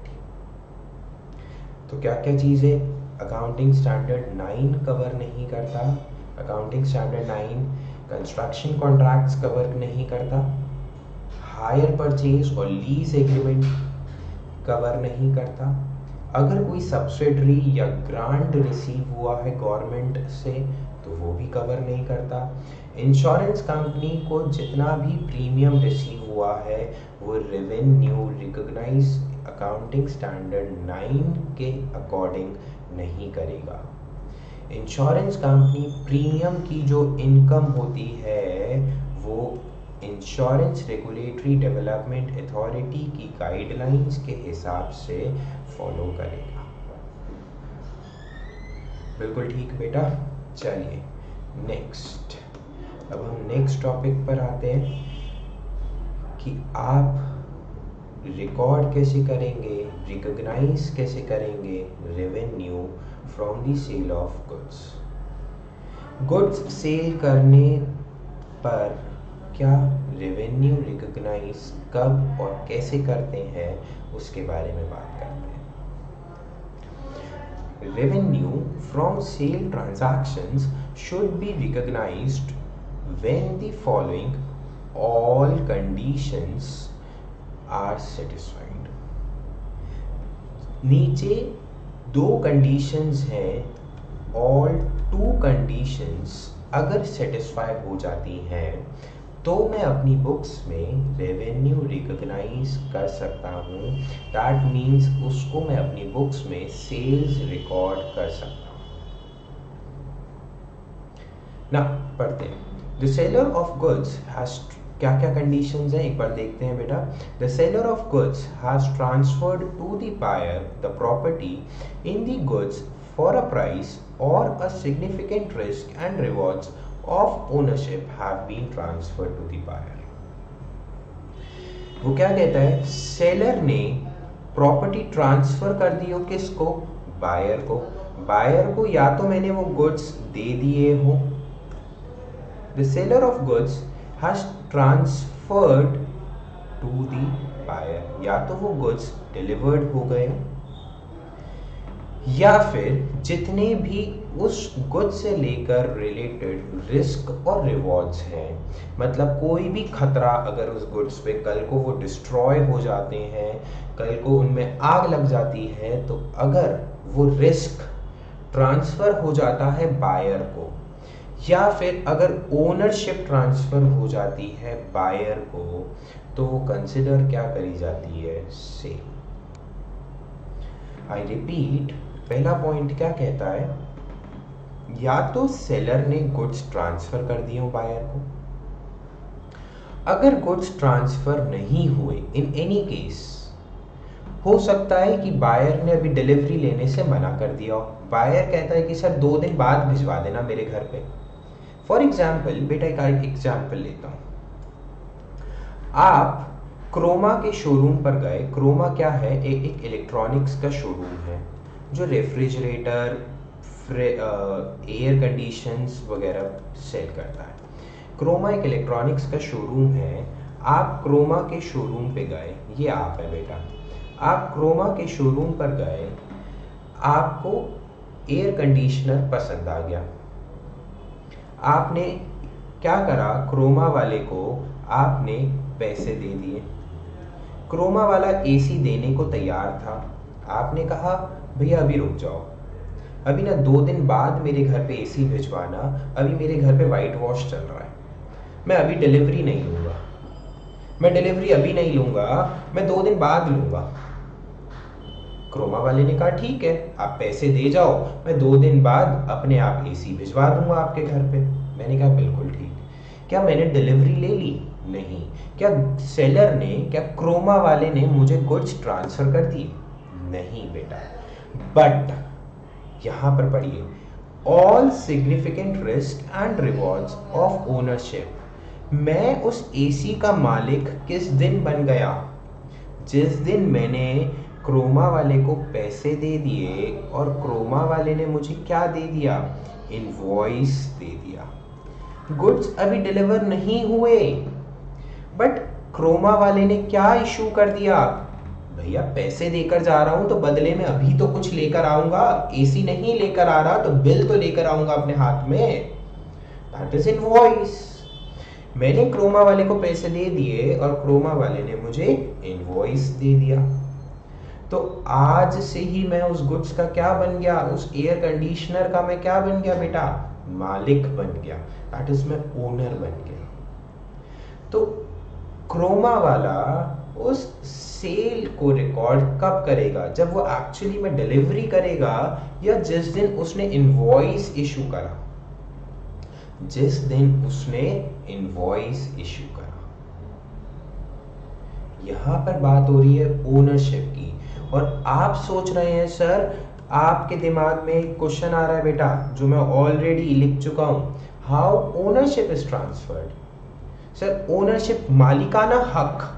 तो क्या क्या चीज़ें अकाउंटिंग स्टैंडर्ड 9 कवर नहीं करता? Accounting standard 9 construction contracts cover नहीं करता, हायर परचेज और लीज एग्रीमेंट कवर नहीं करता, अगर कोई सब्सिडरी या ग्रांट रिसीव हुआ है गवर्नमेंट से तो वो भी कवर नहीं करता, इंश्योरेंस कंपनी को जितना भी प्रीमियम रिसीव हुआ है वो रेवेन्यू रिकॉग्नाइज अकाउंटिंग स्टैंडर्ड 9 के अकॉर्डिंग नहीं करेगा। इंश्योरेंस कंपनी प्रीमियम की जो इनकम होती है वो इंश्योरेंस रेगुलेटरी डेवलपमेंट अथॉरिटी की गाइडलाइंस के हिसाब से फॉलो करेगा। बिल्कुल ठीक बेटा। चलिए नेक्स्ट, अब हम नेक्स्ट टॉपिक पर आते हैं कि आप रिकॉर्ड कैसे करेंगे, रिकॉग्नाइज कैसे करेंगे revenue from the sale of goods. Goods sale करने पर क्या रेवेन्यू रिकॉग्नाइज कब और कैसे करते हैं उसके बारे में बात करते हैं। Revenue from sale transactions should be recognised when the following all conditions are satisfied. नीचे दो कंडीशंस हैं, ऑल टू कंडीशंस अगर सेटिस्फाई हो जाती हैं तो मैं अपनी बुक्स में रेवेन्यू रिकॉग्नाइज कर सकता हूँ। दैट मीन्स उसको मैं अपनी बुक्स में सेल्स रिकॉर्ड कर सकता हूँ ना। पढ़ते हैं। The seller of goods has, क्या क्या कंडीशंस हैं एक बार देखते हैं बेटा। The seller of goods has transferred to the buyer the property in the goods for a price और a significant risk and rewards of ownership have been transferred to the buyer। वो क्या कहता है? सेलर ने property transfer कर दी हो किसको? Buyer को। बायर को या तो मैंने वो गुड्स दे दिए हो, the seller of goods has transferred to the buyer, या तो वो गुड्स डिलीवर्ड हो गए या फिर जितने भी उस गुड से लेकर रिलेटेड रिस्क और रिवॉर्ड्स हैं, मतलब कोई भी खतरा अगर उस गुड्स पे कल को वो डिस्ट्रॉय हो जाते हैं, कल को उनमें आग लग जाती है, तो अगर वो रिस्क ट्रांसफर हो जाता है बायर को या फिर अगर ओनरशिप ट्रांसफर हो जाती है बायर को, तो वो कंसिडर क्या करी जाती है? सेल। आई रिपीट, पहला पॉइंट क्या कहता है? या तो सेलर ने गुड्स ट्रांसफर कर दिए हो बायर को, अगर गुड्स ट्रांसफर नहीं हुए इन एनी केस, हो सकता है कि बायर ने अभी डिलीवरी लेने से मना कर दिया हो। बायर कहता है कि सर 2 दिन बाद भिजवा देना मेरे घर पे। फॉर एग्जाम्पल बेटा, एक एग्जाम्पल लेता हूँ। आप क्रोमा के शोरूम पर गए। क्रोमा क्या है? एक इलेक्ट्रॉनिक्स का शोरूम है जो रेफ्रिजरेटर, एयर कंडीशंस वगैरह सेल करता है। क्रोमा एक इलेक्ट्रॉनिक्स का शोरूम है। आप क्रोमा के शोरूम पे गए, ये आप है बेटा, आप क्रोमा के शोरूम पर गए, आपको एयर कंडीशनर पसंद आ गया। आपने क्या करा? क्रोमा वाले को आपने पैसे दे दिए। क्रोमा वाला एसी देने को तैयार था। आपने कहा भैया अभी रुक जाओ, अभी ना 2 दिन बाद मेरे घर पे एसी भिजवाना, अभी मेरे घर पे वाइट वॉश चल रहा है, मैं अभी डिलीवरी नहीं लूँगा, मैं डिलीवरी अभी नहीं लूँगा, मैं 2 दिन बाद लूँगा। क्रोमा वाले ने कहा ठीक है, आप पैसे दे जाओ, मैं 2 दिन बाद अपने आप एसी भिजवा दूंगा आपके घर पे। मैंने कहा बिल्कुल ठीक। क्या मैंने डिलीवरी ले ली? नहीं। क्या सेलर ने, क्या क्रोमा वाले ने मुझे गुड्स ट्रांसफर कर दिए? नहीं बेटा। बट यहां पर पढ़िए, all significant risk and rewards of ownership. मैं उस एसी का मालिक किस दिन बन गया? जिस दिन मैंने क्रोमा वाले को पैसे दे दिए और क्रोमा वाले ने मुझे क्या दे दिया? इनवॉइस दे दिया। गुड्स अभी डिलीवर नहीं हुए, बट क्रोमा वाले ने क्या इशू कर दिया? भैया पैसे देकर जा रहा हूं तो बदले में अभी तो कुछ लेकर आऊंगा, एसी नहीं लेकर आ रहा तो बिल तो लेकर आऊंगा अपने हाथ में। That is invoice. मैंने क्रोमा वाले को पैसे दे दिए और क्रोमा वाले ने मुझे इनवॉइस दे दिया। तो आज से ही मैं उस गुड्स का क्या बन गया? उस एयर कंडीशनर का मैं क्या बन गया बेटा? मालिक बन गया। दैट इज मैं ओनर बन गया। तो क्रोमा वाला उस सेल को रिकॉर्ड कब करेगा? जब वो एक्चुअली में डिलीवरी करेगा, या जिस दिन उसने इनवॉइस इशू करा? जिस दिन उसने इनवॉइस इशू करा। यहां पर बात हो रही है ओनरशिप की। और आप सोच रहे हैं सर, आपके दिमाग में एक क्वेश्चन आ रहा है बेटा जो मैं ऑलरेडी लिख चुका हूं, how ownership is transferred. Sir ownership, मालिकाना हक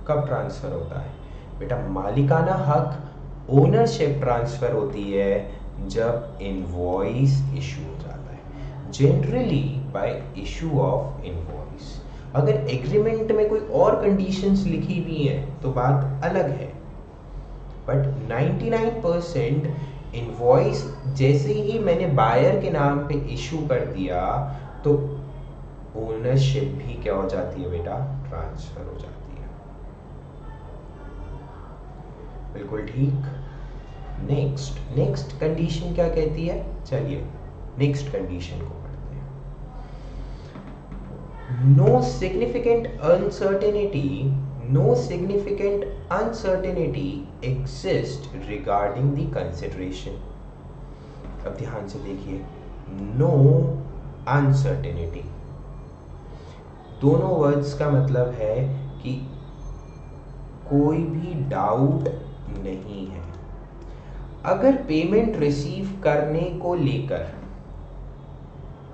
कब ट्रांसफर होता है? बेटा मालिकाना हक, ओनरशिप ट्रांसफर होती है जब इनवॉइस इशू हो जाता है, generally bye issue of invoice. अगर एग्रीमेंट में कोई और कंडीशंस लिखी हुई हैं तो बात अलग है, बट 99% इनवॉइस जैसे ही मैंने बायर के नाम पे इशू कर दिया तो ओनरशिप भी क्या हो जाती है बेटा? ट्रांसफर हो जाती है। बिल्कुल ठीक। नेक्स्ट कंडीशन क्या कहती है? चलिए नेक्स्ट कंडीशन को पढ़ते हैं। No significant uncertainty exists regarding the consideration। अब ध्यान से देखिए, नो अनसर्टेनिटी, दोनों वर्ड्स का मतलब है कि कोई भी डाउट नहीं है। अगर पेमेंट रिसीव करने को लेकर,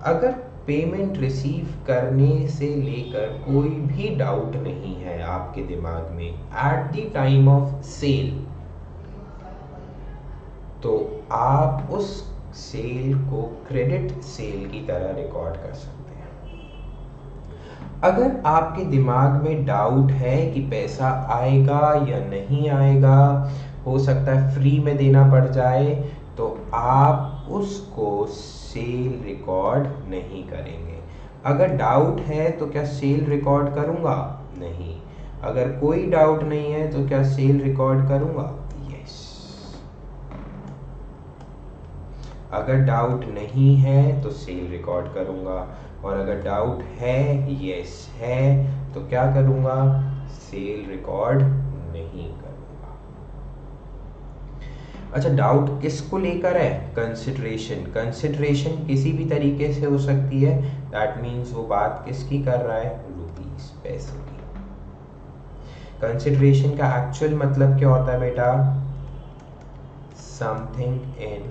अगर पेमेंट रिसीव करने से लेकर कोई भी डाउट नहीं है आपके दिमाग में at the time of sale, तो आप उस सेल को क्रेडिट सेल की तरह रिकॉर्ड कर सकते हैं। अगर आपके दिमाग में डाउट है कि पैसा आएगा या नहीं आएगा, हो सकता है फ्री में देना पड़ जाए, तो आप उसको सेल रिकॉर्ड नहीं करेंगे। अगर डाउट है तो क्या सेल रिकॉर्ड करूंगा? नहीं। अगर कोई डाउट नहीं है तो क्या सेल रिकॉर्ड करूंगा? यस। अगर डाउट नहीं है तो सेल रिकॉर्ड करूंगा, और अगर डाउट है, यस है, तो क्या करूंगा? सेल रिकॉर्ड नहीं करूंगा। अच्छा, डाउट किसको लेकर है? कंसिडरेशन। कंसिडरेशन किसी भी तरीके से हो सकती है, दैट मीन्स वो बात किसकी कर रहा है? रुपीस, पैसों की। कंसिडरेशन का एक्चुअल मतलब क्या होता है बेटा? Something in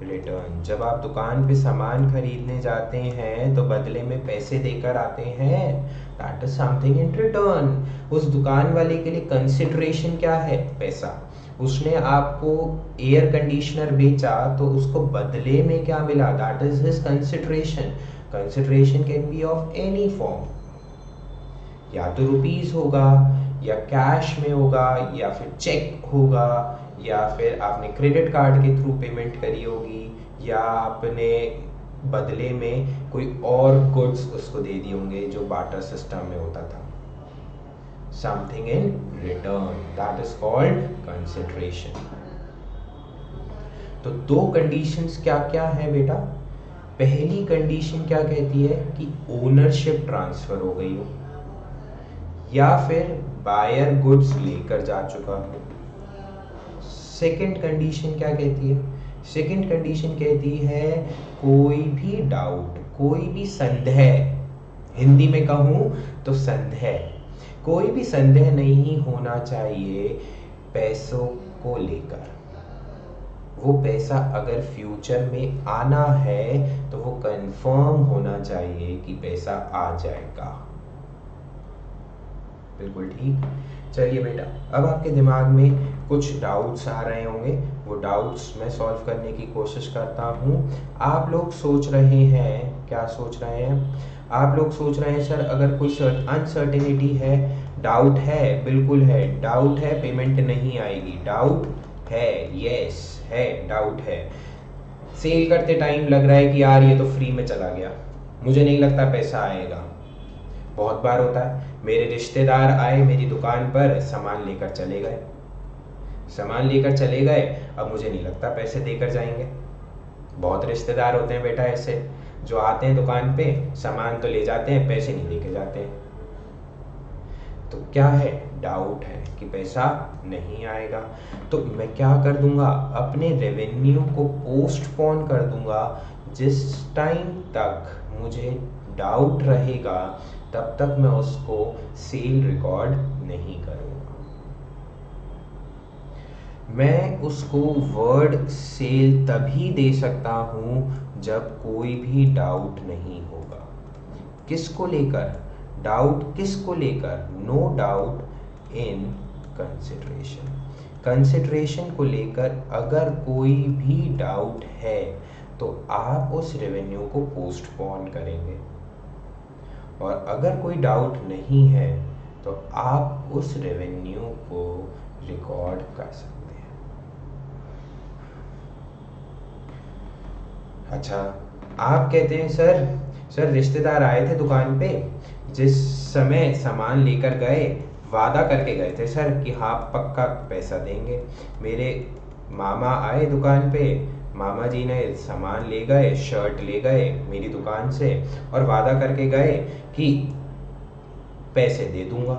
return. जब आप दुकान पे सामान खरीदने जाते हैं तो बदले में पैसे देकर आते हैं, that is something in return. उस दुकान वाले के लिए कंसिडरेशन क्या है? पैसा। उसने आपको एयर कंडीशनर बेचा तो उसको बदले में क्या मिला? That is his consideration. Consideration can be of any form, या तो रुपीस होगा, या कैश में होगा, या फिर चेक होगा, या फिर आपने क्रेडिट कार्ड के थ्रू पेमेंट करी होगी, या आपने बदले में कोई और गुड्स उसको दे दिए होंगे जो बार्टर सिस्टम में होता था। Something in return, that is called consideration. तो दो कंडीशंस क्या क्या है बेटा? पहली कंडीशन क्या कहती है कि ओनरशिप ट्रांसफर हो गई हो, या फिर बायर गुड्स लेकर जा चुका हो। सेकंड कंडीशन क्या कहती है? सेकंड कंडीशन कहती है कोई भी डाउट, कोई भी संदेह, हिंदी में कहूं तो संदेह, कोई भी संदेह नहीं होना चाहिए पैसों को लेकर। वो पैसा अगर फ्यूचर में आना है तो वो कंफर्म होना चाहिए कि पैसा आ जाएगा। बिल्कुल ठीक। चलिए बेटा, अब आपके दिमाग में कुछ डाउट्स आ रहे होंगे, वो डाउट्स मैं सॉल्व करने की कोशिश करता हूँ। आप लोग सोच रहे हैं, क्या सोच रहे हैं? आप लोग सोच रहे हैं सर अगर कोई अनसर्टेनिटी है, डाउट है, बिल्कुल है, डाउट है पेमेंट नहीं आएगी, डाउट है, यस है, डाउट है। सेल करते टाइम लग रहा है कि यार ये तो फ्री में चला गया, मुझे नहीं लगता पैसा आएगा। बहुत बार होता है, मेरे रिश्तेदार आए मेरी दुकान पर, सामान लेकर चले गए, सामान लेकर चले गए, अब मुझे नहीं लगता पैसे देकर जाएंगे। बहुत रिश्तेदार होते हैं बेटा ऐसे, जो आते हैं दुकान पे, सामान तो ले जाते हैं, पैसे नहीं लेके जाते हैं। तो क्या है? डाउट है कि पैसा नहीं आएगा। तो मैं क्या कर दूंगा? अपने रेवेन्यू को पोस्टपोन कर दूंगा। जिस टाइम तक मुझे डाउट रहेगा तब तक मैं उसको सेल रिकॉर्ड नहीं करूंगा। मैं उसको वर्ड सेल तभी दे सकता हूं जब कोई भी डाउट नहीं होगा। किसको लेकर? डाउट किसको लेकर? No doubt in consideration. Consideration को लेकर अगर कोई भी डाउट है तो आप उस रेवेन्यू को पोस्टपोन करेंगे, और अगर कोई डाउट नहीं है तो आप उस रेवेन्यू को रिकॉर्ड कर सकते हैं। अच्छा, आप कहते हैं सर रिश्तेदार आए थे दुकान पे, जिस समय सामान लेकर गए वादा करके गए थे सर कि हाँ पक्का पैसा देंगे। मेरे मामा आए दुकान पे, मामा जी ने सामान ले गए, शर्ट ले गए मेरी दुकान से, और वादा करके गए कि पैसे दे दूंगा,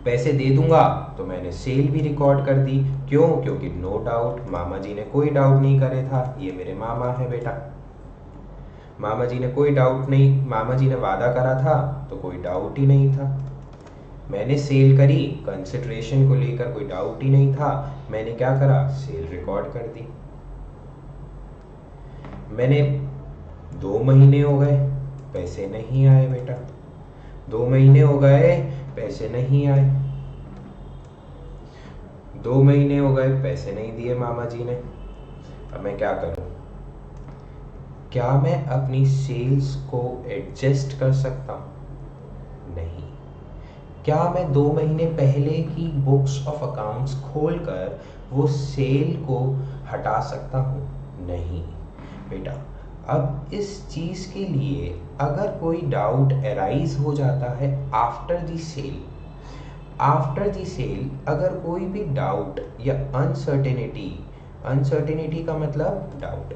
पैसे दे दूंगा। तो मैंने सेल भी रिकॉर्ड कर दी। क्यों? क्योंकि नो डाउट, मामा जी ने कोई डाउट नहीं करे था, ये मेरे मामा है बेटा। मामा जी ने कोई डाउट नहीं, मामा जी ने वादा करा था तो कोई डाउट ही नहीं था। मैंने सेल करी, कंसिडरेशन को लेकर कोई डाउट ही नहीं था, मैंने क्या करा? सेल रिकॉर्ड कर दी। मैंने 2 महीने हो गए, पैसे नहीं आए बेटा, 2 महीने हो गए, पैसे नहीं आए, 2 महीने हो गए, पैसे नहीं दिए मामा जी ने। अब मैं क्या करूं? क्या मैं अपनी सेल्स को एडजस्ट कर सकता हूं? नहीं। क्या मैं 2 महीने पहले की बुक्स ऑफ अकाउंट्स खोलकर वो सेल को हटा सकता हूं? नहीं बेटा। अब इस चीज के लिए अगर कोई डाउट अराइज हो जाता है after the sale, after the sale अगर कोई भी डाउट या अनसर्टेनिटी, अनसर्टेनिटी का मतलब डाउट,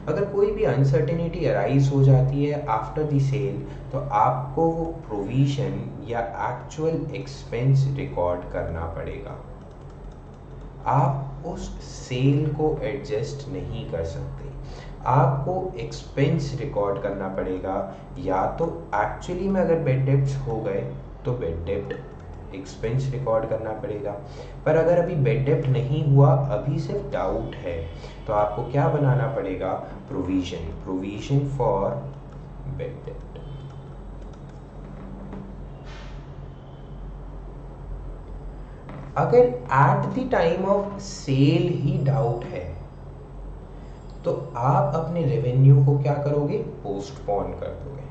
अगर कोई भी अनसर्टेनिटी अराइज हो जाती है आफ्टर द सेल, तो आपको वो प्रोविजन या एक्चुअल एक्सपेंस रिकॉर्ड करना पड़ेगा। आप उस सेल को एडजस्ट नहीं कर सकते। आपको एक्सपेंस रिकॉर्ड करना पड़ेगा, या तो एक्चुअली में अगर बेड डेब्ट्स हो गए तो बेड डेब्ट एक्सपेंस रिकॉर्ड करना पड़ेगा। पर अगर अभी बेड डेब्ट नहीं हुआ, अभी सिर्फ डाउट है, तो आपको क्या बनाना पड़ेगा? प्रोविजन फॉर बेड डेब्ट। अगर at the time of sale ही डाउट है तो आप अपने रेवेन्यू को क्या करोगे? पोस्टपोन कर दोगे।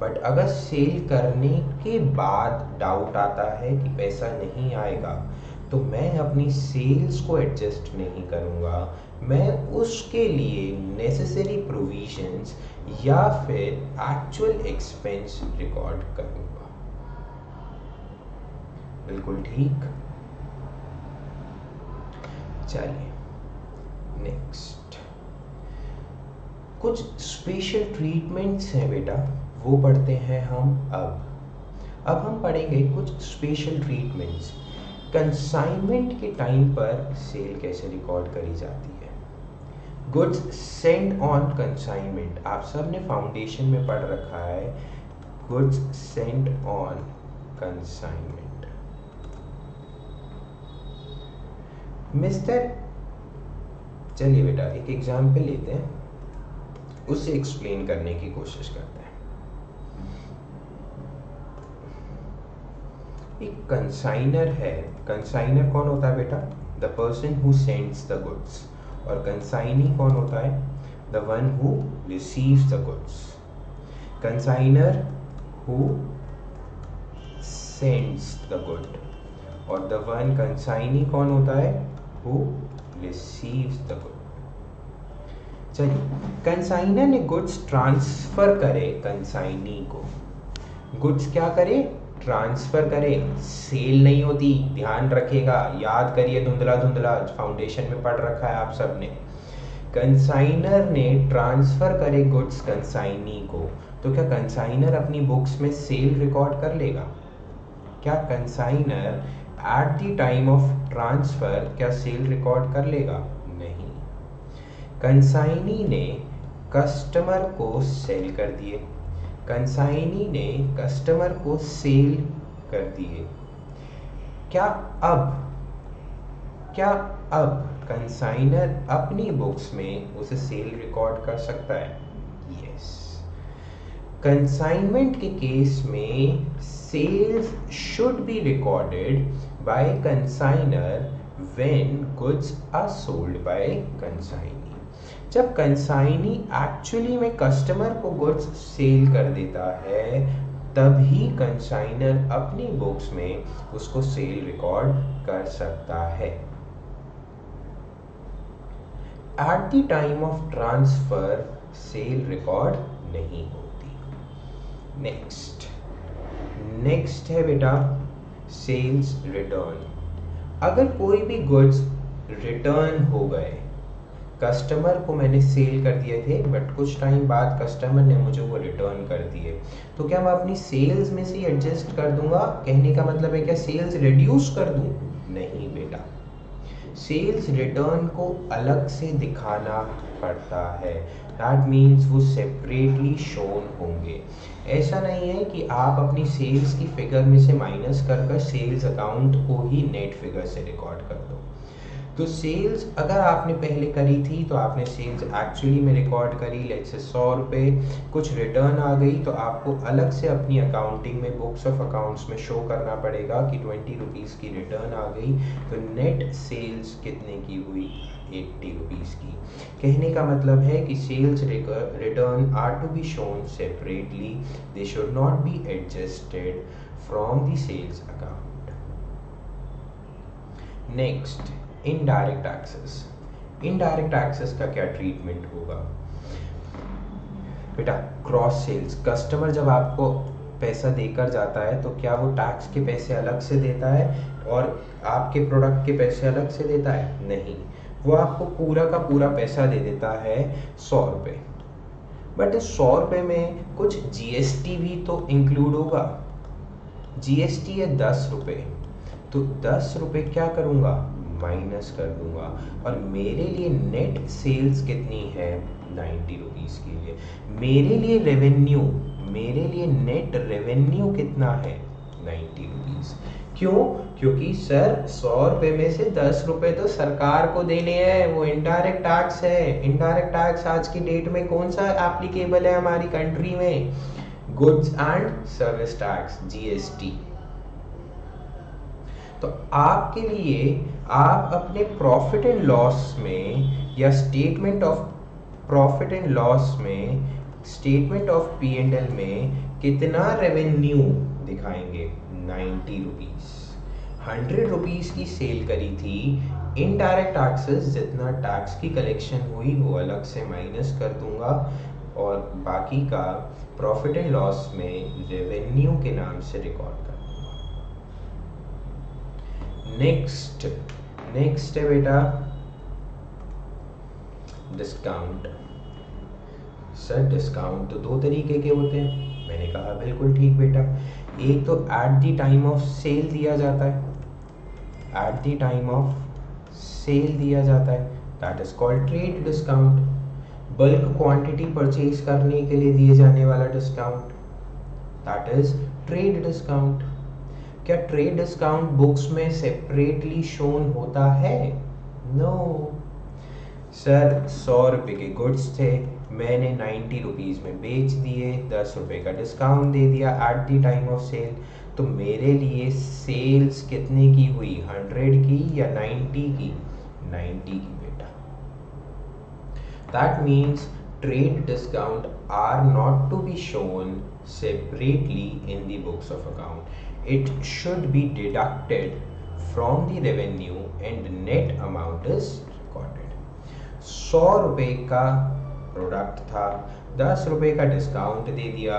बट अगर सेल करने के बाद डाउट आता है कि पैसा नहीं आएगा, तो मैं अपनी सेल्स को एडजस्ट नहीं करूँगा, मैं उसके लिए नेसेसरी प्रोविजंस या फिर एक्चुअल एक्सपेंस रिकॉर्ड करूँगा। बिल्कुल ठीक। चलिए नेक्स्ट, कुछ स्पेशल ट्रीटमेंट्स हैं बेटा, वो पढ़ते हैं हम। अब हम पढ़ेंगे कुछ स्पेशल ट्रीटमेंट्स। कंसाइनमेंट के टाइम पर सेल कैसे रिकॉर्ड करी जाती है। गुड्स सेंट ऑन कंसाइनमेंट, आप सब ने फाउंडेशन में पढ़ रखा है, goods Saint on consignment. Mister, चलिए बेटा एक एग्जाम्पल लेते हैं, उसे एक्सप्लेन करने की कोशिश करते हैं। एक कंसाइनर है। कंसाइनर कौन होता है बेटा? The person who sends the goods. और कंसाइनी कौन होता है? The one who receives the goods. Consignor who sends the good, और द वन कंसाइनी कौन होता है? Who receives the good. चलिए, कंसाइनर ने गुड्स ट्रांसफर करे कंसाइनी को। गुड्स क्या करे? ट्रांसफर करे, सेल नहीं होती, ध्यान रखिएगा, याद करिए, धुंधला धुंधला फाउंडेशन में पढ़ रखा है आप सब ने। कंसाइनर ने ट्रांसफर करे गुड्स कंसाइनी को, तो क्या कंसाइनर अपनी बुक्स में सेल रिकॉर्ड कर लेगा? क्या consignor at the time of transfer क्या सेल रिकॉर्ड कर लेगा? नहीं। कंसाइनी ने कस्टमर को सेल कर दिए, कंसाइनी ने कस्टमर को सेल कर दिए। क्या अब कंसाइनर अपनी बुक्स में उसे सेल रिकॉर्ड कर सकता है? यस। कंसाइनमेंट के केस में sales should be recorded by consignor when goods are sold by consignee. जब कंसाइनी एक्चुअली में कस्टमर को गुड्स सेल कर देता है, तभी कंसाइनर अपनी बुक्स में उसको सेल रिकॉर्ड कर सकता है। At the time of transfer sale record नहीं होती। नेक्स्ट है बेटा सेल्स रिटर्न। अगर कोई भी गुड्स रिटर्न हो गए, कस्टमर को मैंने सेल कर दिए थे बट कुछ टाइम बाद कस्टमर ने मुझे वो रिटर्न कर दिए, तो क्या मैं अपनी सेल्स में से एडजस्ट कर दूंगा? कहने का मतलब है क्या सेल्स रिड्यूस कर दूं? नहीं बेटा, सेल्स रिटर्न को अलग से दिखाना पड़ता है। दैट मीन्स वो सेपरेटली शोन होंगे। ऐसा नहीं है कि आप अपनी सेल्स की फिगर में से माइनस कर सेल्स अकाउंट को ही नेट फिगर से रिकॉर्ड कर दो। तो सेल्स अगर आपने पहले करी थी तो आपने सेल्स एक्चुअली में रिकॉर्ड करी, लेट्स से 100 रुपये, कुछ रिटर्न आ गई तो आपको अलग से अपनी अकाउंटिंग में बुक्स ऑफ अकाउंट्स में शो करना पड़ेगा कि 20 रुपीज़ की रिटर्न आ गई, तो नेट सेल्स कितने की हुई? 80 रुपीज़ की। कहने का मतलब है कि sales return are to be shown separately, they should not be adjusted from the sales account. Next, indirect taxes. Indirect taxes का क्या ट्रीटमेंट होगा बेटा? क्रॉस सेल्स, कस्टमर जब आपको पैसा देकर जाता है तो क्या वो टैक्स के पैसे अलग से देता है और आपके प्रोडक्ट के पैसे अलग से देता है? नहीं, वो आपको पूरा का पूरा पैसा दे देता है 100 रुपये, बट इस 100 रुपये में कुछ जीएसटी भी तो इंक्लूड होगा। जीएसटी है 10 रुपये, तो 10 रुपये क्या करूँगा? माइनस कर दूंगा, और मेरे लिए नेट सेल्स कितनी है 90 रुपीज़ के लिए। मेरे लिए रेवेन्यू, मेरे लिए नेट रेवेन्यू कितना है 90 रुपीज़। क्यों? क्योंकि सर 100 रुपये में से 10 रुपये तो सरकार को देने हैं, वो इनडायरेक्ट टैक्स है। इनडायरेक्ट टैक्स आज की डेट में कौन सा एप्लीकेबल है हमारी कंट्री में? Goods and service tax, GST. तो आपके लिए आप अपने प्रॉफिट एंड लॉस में या statement of profit and loss में, statement of P and L में कितना रेवेन्यू दिखाएंगे 90 रुपीज़। 100 रुपीज़ की सेल करी थी, इनडायरेक्ट टैक्सेस जितना टैक्स की कलेक्शन हुई वो अलग से माइनस कर दूंगा, और बाकी का प्रॉफिट एंड लॉस में रेवेन्यू के नाम से रिकॉर्ड कर दूंगा। नेक्स्ट है बेटा डिस्काउंट। सर डिस्काउंट तो 2 तरीके के होते हैं। मैंने कहा बिल्कुल ठीक बेटा। एक तो at the time of sale दिया जाता है, at the time of sale दिया जाता है, that is called trade discount. Bulk quantity purchase करने के लिए दिए जाने वाला discount, that is trade discount. क्या ट्रेड डिस्काउंट बुक्स में सेपरेटली शोन होता है? नो सर 100 रुपये के गुड्स थे, मैंने 90 रुपीज़ में बेच दिए, 10 रुपये का डिस्काउंट दे दिया at the time of sale, तो मेरे लिए सेल्स कितने की हुई, 100 की या 90 की? 90 की बेटा। That means trade discount are not to be shown separately in the books of account. It should be deducted from the revenue and net amount is recorded. 100 रुपये का प्रोडक्ट था, 10 रुपये का डिस्काउंट दे दिया,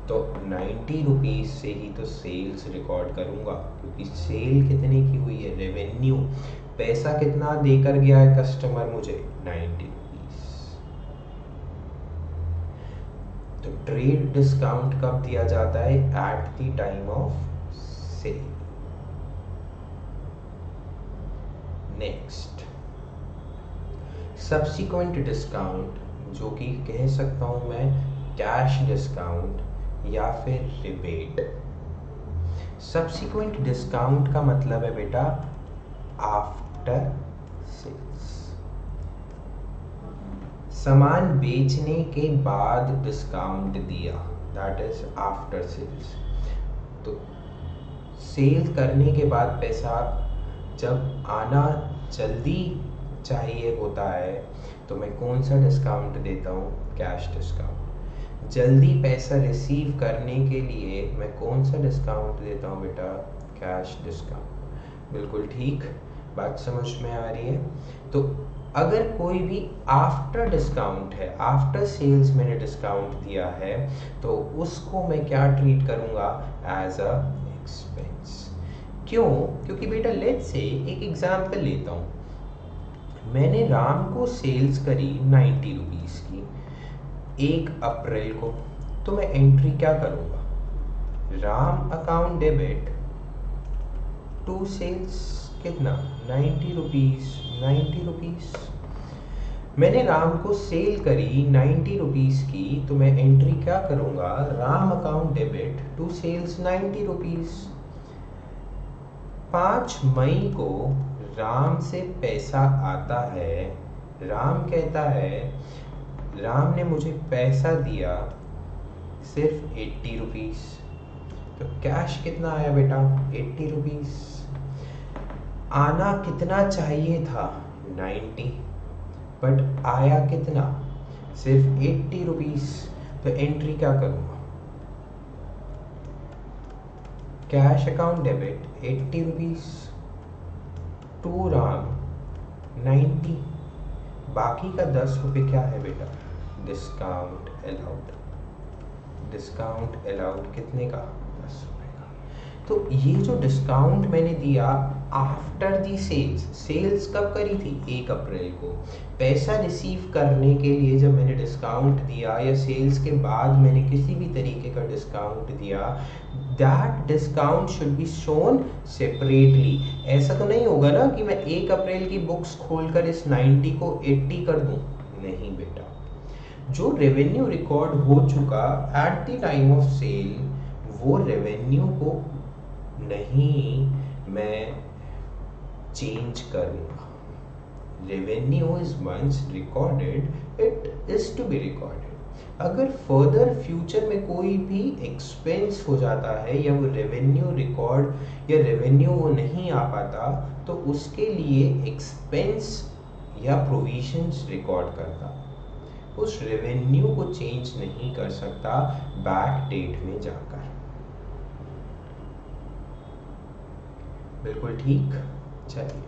तो 90 रुपीज़ से ही तो सेल्स रिकॉर्ड करूँगा, क्योंकि सेल कितने की हुई है, रेवेन्यू। पैसा कितना देकर गया है कस्टमर मुझे, 90 रुपीज़। तो ट्रेड डिस्काउंट कब दिया जाता है? At the time of sale. Next subsequent discount, जो कि कह सकता हूं मैं कैश डिस्काउंट या फिर रिबेट। सब्सिक्वेंट डिस्काउंट का मतलब है बेटा आफ्टर सेल्स, सामान बेचने के बाद डिस्काउंट दिया, दैट इज आफ्टर सेल्स। तो सेल करने के बाद पैसा जब आना जल्दी चाहिए होता है, तो मैं कौन सा डिस्काउंट देता हूँ? Cash discount. जल्दी पैसा रिसीव करने के लिए मैं कौन सा डिस्काउंट देता हूँ बेटा? Cash discount. बिल्कुल ठीक, बात समझ में आ रही है। तो अगर कोई भी आफ्टर डिस्काउंट है, आफ्टर सेल्स मैंने डिस्काउंट दिया है, तो उसको मैं क्या ट्रीट करूँगा? As a expense. क्यों? क्योंकि बेटा लेट्स से एक एग्जांपल लेता हूँ, मैंने राम को सेल्स करी 90 रुपीज़ की 1 अप्रैल को, तो मैं एंट्री क्या करूँगा? Ram account debit to sales कितना, 90 रुपीज़। 90 रुपीज़ मैंने राम को सेल करी 90 रुपीज़ की, तो मैं एंट्री क्या करूँगा? Ram account debit to sales 90 rupees. 5 मई को राम से पैसा आता है, राम कहता है, राम ने मुझे पैसा दिया सिर्फ 80 रुपीज़, तो कैश कितना आया बेटा? 80 रुपीज़। आना कितना चाहिए था? 90, बट आया कितना? सिर्फ 80 रुपीज़। तो एंट्री क्या करूँगा? Cash account debit 80 rupees to Ram 90, बाकी का 10 रुपये क्या है बेटा? Discount allowed. डिस्काउंट अलाउड कितने का? 10 रुपये का। तो ये जो डिस्काउंट मैंने दिया आफ्टर दी सेल्स, सेल्स कब करी थी? 1 अप्रैल को। पैसा रिसीव करने के लिए जब मैंने डिस्काउंट दिया या सेल्स के बाद मैंने किसी भी तरीके का डिस्काउंट दिया, that discount should be shown separately. ऐसा तो नहीं होगा ना कि मैं 1 अप्रैल की बुक्स खोलकर इस 90 को 80 कर दूं। नहीं बेटा, जो रेवेन्यू रिकॉर्ड हो चुका at the time of sale, वो रेवेन्यू को नहीं मैं चेंज करूंगा। Revenue is once recorded, it is to be recorded. अगर फर्दर फ्यूचर में कोई भी एक्सपेंस हो जाता है या वो रेवेन्यू रिकॉर्ड या रेवेन्यू वो नहीं आ पाता, तो उसके लिए एक्सपेंस या प्रोविजंस रिकॉर्ड करता, उस रेवेन्यू को चेंज नहीं कर सकता बैक डेट में जाकर। बिल्कुल ठीक। चलिए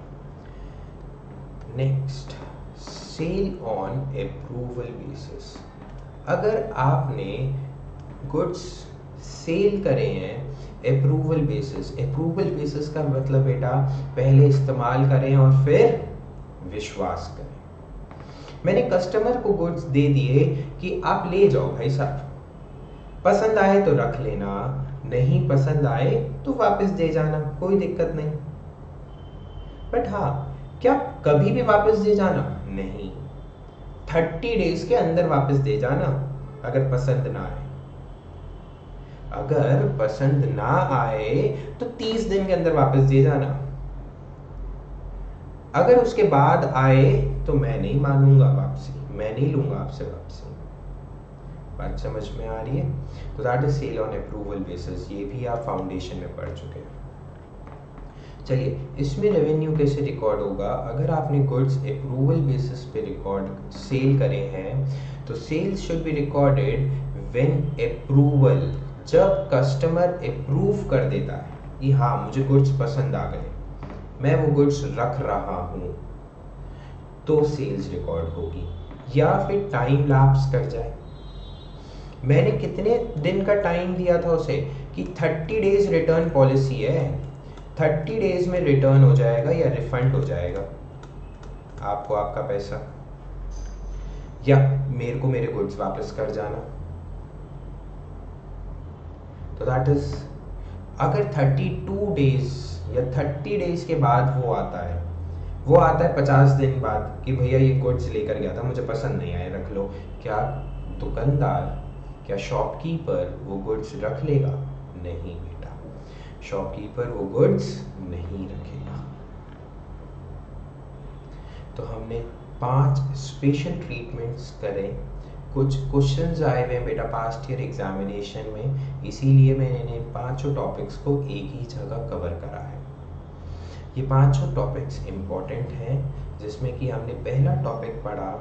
next, sale on approval basis. अगर आपने गुड्स सेल करे हैं अप्रूवल बेसिस, अप्रूवल बेसिस का मतलब बेटा पहले इस्तेमाल करें और फिर विश्वास करें। मैंने कस्टमर को गुड्स दे दिए कि आप ले जाओ भाई साहब, पसंद आए तो रख लेना, नहीं पसंद आए तो वापस दे जाना, कोई दिक्कत नहीं। बट हाँ, क्या कभी भी वापस दे जाना? नहीं, 30 डेज के अंदर वापस दे जाना अगर पसंद ना आए। अगर पसंद ना आए तो 30 दिन के अंदर वापस दे जाना। अगर उसके बाद आए तो मैं नहीं मानूंगा वापसी, मैं नहीं लूंगा आपसे वापसी। बात समझ में आ रही है? तो that is sale on approval basis. ये भी आप फाउंडेशन में पढ़ चुके हैं। चलिए, इसमें रेवेन्यू कैसे रिकॉर्ड होगा? अगर आपने गुड्स अप्रूवल बेसिस पे रिकॉर्ड सेल करे हैं तो sales should be recorded when approval, जब कस्टमर अप्रूव कर देता है कि हाँ मुझे गुड्स पसंद आ गए, मैं वो गुड्स रख रहा हूँ, तो सेल्स रिकॉर्ड होगी। या फिर टाइम लैप्स कर जाए। मैंने कितने दिन का टाइम दिया था उसे कि 30 डेज रिटर्न पॉलिसी है, 30 डेज में रिटर्न हो जाएगा या रिफंड हो जाएगा आपको आपका पैसा, या मेरे को मेरे गुड्स वापस कर जाना। तो दैट इज, अगर 32 डेज या 30 डेज के बाद वो आता है 50 दिन बाद कि भैया ये गुड्स लेकर गया था, मुझे पसंद नहीं आए, रख लो। क्या दुकानदार, क्या शॉपकीपर वो गुड्स रख लेगा? नहीं बेटा, शॉपकीपर वो गुड्स नहीं रखेगा। तो हमने 5 स्पेशल ट्रीटमेंट्स करें। कुछ क्वेश्चंस आए हुए हैं बेटा पास्ट ईयर एग्जामिनेशन में, इसीलिए मैंने इन 5 टॉपिक्स को एक ही जगह कवर करा है। ये 5 टॉपिक्स इम्पॉर्टेंट हैं, जिसमें कि हमने पहला टॉपिक पढ़ा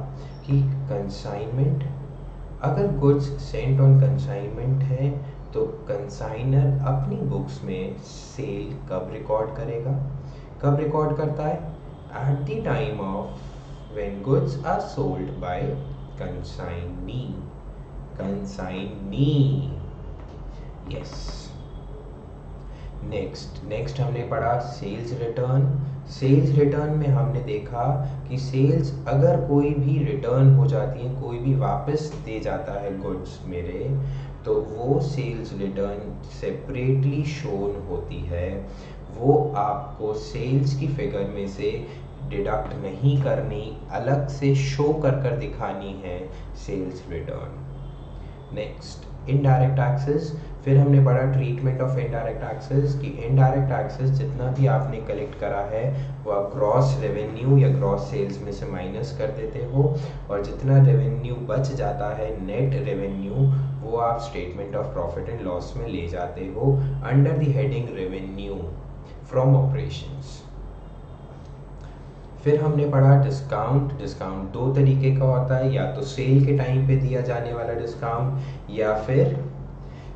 कि कंसाइनमेंट। अगर गुड्स सेंट ऑन कंसाइनमेंट है तो कंसाइनर अपनी बुक्स में सेल कब रिकॉर्ड करेगा? कब रिकॉर्ड करता है? At the time of when goods are sold by consignee. Consignee, yes. Next हमने पढ़ा सेल्स रिटर्न। सेल्स रिटर्न में हमने देखा कि सेल्स अगर कोई भी रिटर्न हो जाती है, कोई भी वापस दे जाता है गुड्स मेरे, तो वो सेल्स रिटर्न सेपरेटली शोन होती है। वो आपको सेल्स की फिगर में से डिडक्ट नहीं करनी, अलग से शो कर दिखानी है sales return. Next indirect taxes. फिर हमने पढ़ा ट्रीटमेंट ऑफ इनडायरेक्ट टैक्सेस कि इनडायरेक्ट टैक्सेस जितना भी आपने कलेक्ट करा है वो आप ग्रॉस रेवेन्यू या ग्रॉस सेल्स में से माइनस कर देते हो, और जितना रेवेन्यू बच जाता है नेट रेवेन्यू, वो आप statement of profit and loss में ले जाते हो under the heading revenue from operations. फिर हमने पढ़ा डिस्काउंट। डिस्काउंट 2 तरीके का होता है, या तो सेल के टाइम पे दिया जाने वाला डिस्काउंट या फिर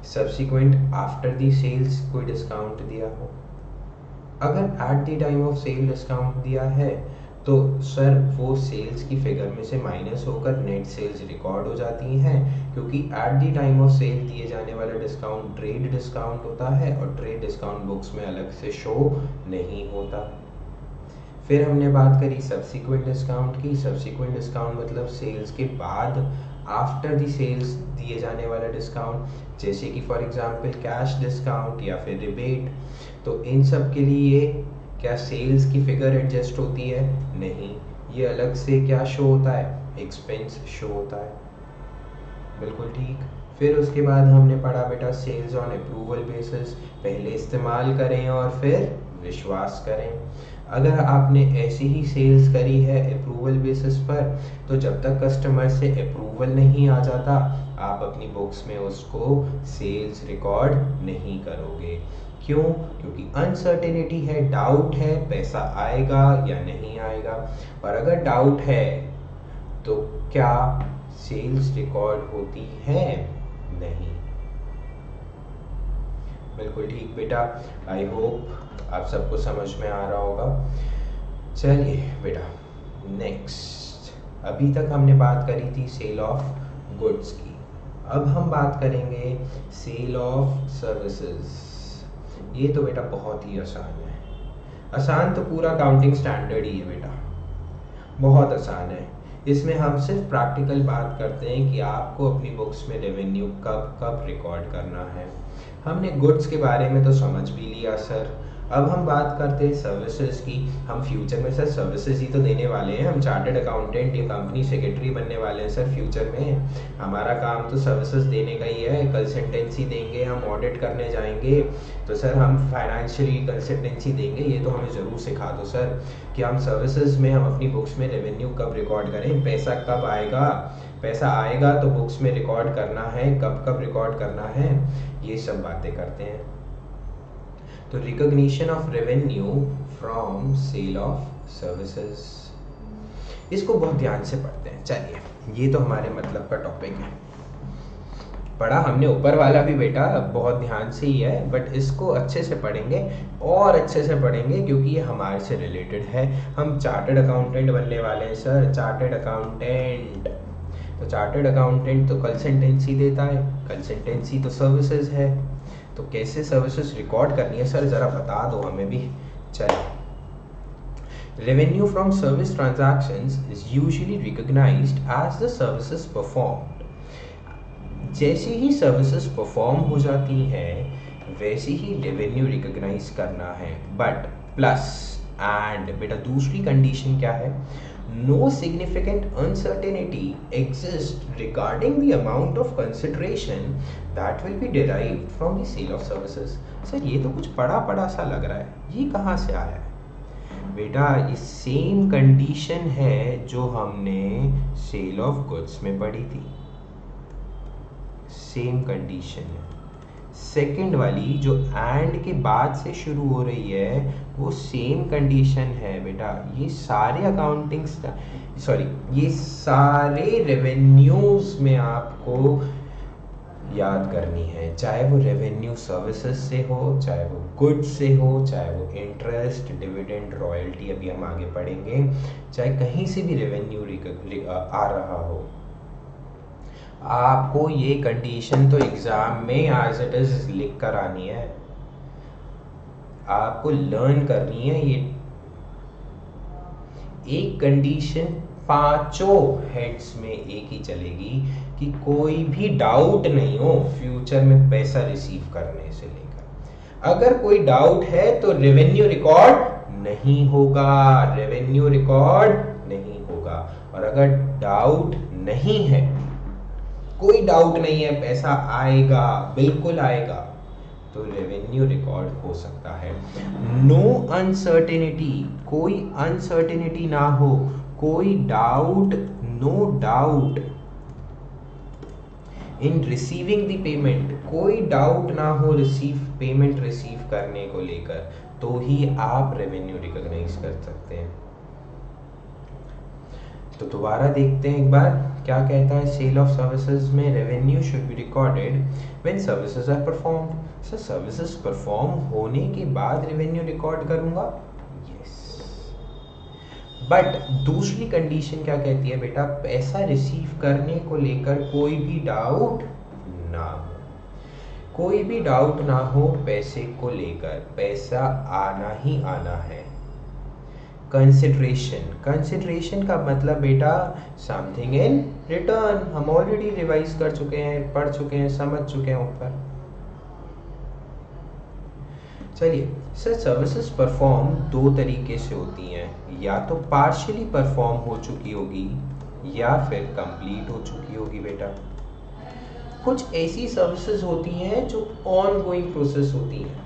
सब्सिक्वेंट आफ्टर दी सेल्स कोई डिस्काउंट दिया हो। अगर at the time of sale discount दिया है तो सर वो सेल्स की फिगर में से माइनस होकर नेट सेल्स रिकॉर्ड हो जाती हैं, क्योंकि at the time of sale दिए जाने वाला डिस्काउंट ट्रेड डिस्काउंट होता है और ट्रेड डिस्काउंट बुक्स में अलग से शो नहीं होता। फिर हमने बात करी सब्सिक्वेंट डिस्काउंट की। सब्सिक्वेंट डिस्काउंट मतलब सेल्स के बाद आफ्टर द सेल्स दिए जाने वाला डिस्काउंट, जैसे कि फॉर एग्जांपल कैश डिस्काउंट या फिर रिबेट। तो इन सब के लिए क्या सेल्स की फिगर एडजस्ट होती है? नहीं, ये अलग से क्या शो होता है? एक्सपेंस शो होता है। बिल्कुल ठीक। फिर उसके बाद हमने पढ़ा बेटा सेल्स ऑन अप्रूवल बेसिस, पहले इस्तेमाल करें और फिर विश्वास करें। अगर आपने ऐसी ही सेल्स करी है अप्रूवल बेसिस पर, तो जब तक कस्टमर से अप्रूवल नहीं आ जाता आप अपनी बुक्स में उसको सेल्स रिकॉर्ड नहीं करोगे। क्यों? क्योंकि अनसर्टेनिटी है, डाउट है पैसा आएगा या नहीं आएगा। और अगर डाउट है तो क्या सेल्स रिकॉर्ड होती है? नहीं। बिल्कुल ठीक बेटा, आई होप आप सबको समझ में आ रहा होगा। चलिए बेटा नेक्स्ट, अभी तक हमने बात करी थी सेल ऑफ गुड्स की, अब हम बात करेंगे सेल ऑफ सर्विसेज। ये तो बेटा बहुत ही आसान है। आसान तो पूरा अकाउंटिंग स्टैंडर्ड ही है बेटा, बहुत आसान है। इसमें हम सिर्फ प्रैक्टिकल बात करते हैं कि आपको अपनी बुक्स में रेवेन्यू कब कब रिकॉर्ड करना है। हमने गुड्स के बारे में तो समझ भी लिया सर, अब हम बात करते हैं सर्विसेज की। हम फ्यूचर में सर सर्विसेज ही तो देने वाले हैं, हम चार्टर्ड अकाउंटेंट या कंपनी सेक्रेटरी बनने वाले हैं सर फ्यूचर में। हमारा काम तो सर्विसेज देने का ही है, कंसल्टेंसी देंगे, हम ऑडिट करने जाएंगे तो सर हम फाइनेंशियली कंसल्टेंसी देंगे। ये तो हमें ज़रूर सिखा दो सर कि हम सर्विसेज में हम अपनी बुक्स में रेवेन्यू कब रिकॉर्ड करें, पैसा कब आएगा, पैसा आएगा तो बुक्स में रिकॉर्ड करना है, कब कब रिकॉर्ड करना है, ये सब बातें करते हैं। तो recognition of revenue from sale of services, इसको बहुत ध्यान से पढ़ते हैं। चलिए ये तो हमारे मतलब का टॉपिक है, पढ़ा हमने ऊपर वाला भी बेटा बहुत ध्यान से ही है, बट इसको अच्छे से पढ़ेंगे और अच्छे से पढ़ेंगे क्योंकि ये हमारे से रिलेटेड है। हम चार्टर्ड अकाउंटेंट बनने वाले हैं सर, चार्टर्ड अकाउंटेंट। तो चार्टर्ड अकाउंटेंट तो कंसल्टेंसी देता है, कंसल्टेंसी तो सर्विसेज है, तो कैसे सर्विसेज रिकॉर्ड करनी है सर ज़रा बता दो हमें भी। चलिए, revenue from service transactions is usually recognised as the services performed. जैसे ही सर्विसेज परफॉर्म हो जाती हैं वैसे ही रेवेन्यू रिकॉग्नाइज करना है, बट प्लस एंड बेटा दूसरी कंडीशन क्या है? No significant uncertainty exists regarding the amount of consideration that will be derived from the sale of services. Sir ये तो कुछ पढ़ा पढ़ा सा लग रहा है, ये कहाँ से आया है? बेटा ये सेम कंडीशन है जो हमने सेल ऑफ गुड्स में पढ़ी थी, सेम कंडीशन है। सेकंड वाली जो एंड के बाद से शुरू हो रही है वो सेम कंडीशन है बेटा। ये सारे अकाउंटिंग ये सारे रेवेन्यूज में आपको याद करनी है, चाहे वो रेवेन्यू सर्विसेज से हो, चाहे वो गुड्स से हो, चाहे वो इंटरेस्ट, डिविडेंड, रॉयल्टी, अभी हम आगे पढ़ेंगे, चाहे कहीं से भी रेवेन्यू आ रहा हो, आपको ये कंडीशन तो एग्जाम में एज इट इज लिख कर आनी है, आपको लर्न करनी है। ये एक कंडीशन पांचों हेड्स में एक ही चलेगी कि कोई भी डाउट नहीं हो फ्यूचर में पैसा रिसीव करने से लेकर। अगर कोई डाउट है तो रेवेन्यू रिकॉर्ड नहीं होगा, रेवेन्यू रिकॉर्ड नहीं होगा। और अगर डाउट नहीं है, कोई डाउट नहीं है पैसा आएगा, बिल्कुल आएगा, तो रेवेन्यू रिकॉर्ड हो सकता है। नो अनसर्टेनिटी, कोई अनसर्टेनिटी ना हो, कोई doubt, no doubt in receiving the payment, कोई डाउट ना हो पेमेंट रिसीव करने को लेकर, तो ही आप रेवेन्यू रिकॉग्नाइज कर सकते हैं। तो दोबारा देखते हैं एक बार क्या कहता है सेल ऑफ सर्विसेज में। Revenue should be recorded when services are performed. Sir services perform होने के बाद रेवेन्यू रिकॉर्ड करूंगा? यस। बट दूसरी कंडीशन क्या कहती है बेटा, पैसा रिसीव करने को लेकर कोई भी डाउट ना हो, कोई भी डाउट ना हो पैसे को लेकर, पैसा आना ही आना है। कंसिडरेशन, कंसिडरेशन का मतलब बेटा समथिंग इन रिटर्न, हम ऑलरेडी रिवाइज कर चुके हैं, पढ़ चुके हैं, समझ चुके हैं ऊपर। चलिए सर, सर्विसेज परफॉर्म दो तरीके से होती हैं, या तो पार्शियली परफॉर्म हो चुकी होगी या फिर कंप्लीट हो चुकी होगी बेटा। कुछ ऐसी सर्विसेज होती हैं जो ऑन गोइंग प्रोसेस होती हैं,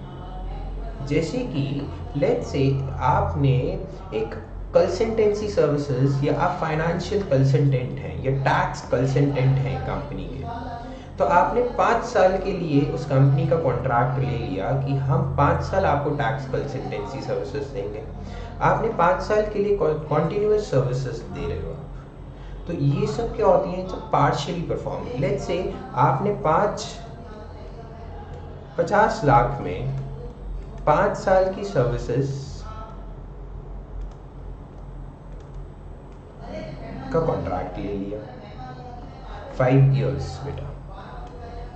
जैसे कि लेट्स से आपने एक कंसल्टेंसी सर्विसेज, या आप फाइनेंशियल कंसल्टेंट हैं या टैक्स कंसल्टेंट हैं कंपनी के, तो आपने 5 साल के लिए उस कंपनी का कॉन्ट्रैक्ट ले लिया कि हम 5 साल आपको टैक्स कंसल्टेंसी सर्विसेज देंगे। आपने 5 साल के लिए कॉन्टिन्यूस सर्विसेज दे रहे हो। तो ये सब क्या होती हैं, जब पार्शियली परफॉर्म। लेट्स से आपने 50 लाख में 5 साल की सर्विसेज का कॉन्ट्रैक्ट ले लिया, 5 इयर्स बेटा,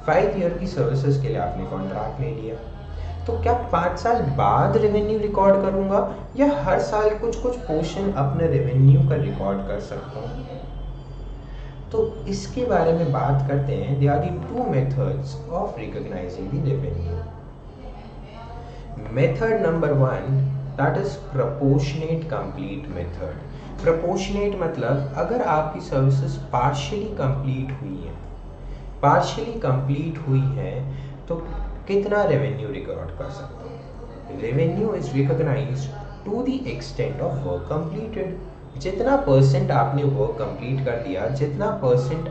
5 ईयर की सर्विसेज के लिए आपने कॉन्ट्रैक्ट ले लिया। तो क्या 5 साल बाद रेवेन्यू रिकॉर्ड करूंगा, या हर साल कुछ कुछ पोर्शन अपने रेवेन्यू का रिकॉर्ड कर सकता हूँ? तो इसके बारे में बात करते हैं। There are the 2 methods of recognising the revenue. Method number 1, that is proportionate complete method. Proportionate मतलब अगर आपकी सर्विसेज पार्शियली कंप्लीट हुई है, पार्शियली कंप्लीट हुई है, तो कितना रेवेन्यू रिकॉर्ड कर सकते हो? Revenue is recognised to the extent of work completed. जितना परसेंट आपने वर्क कंप्लीट कर दिया, जितना परसेंट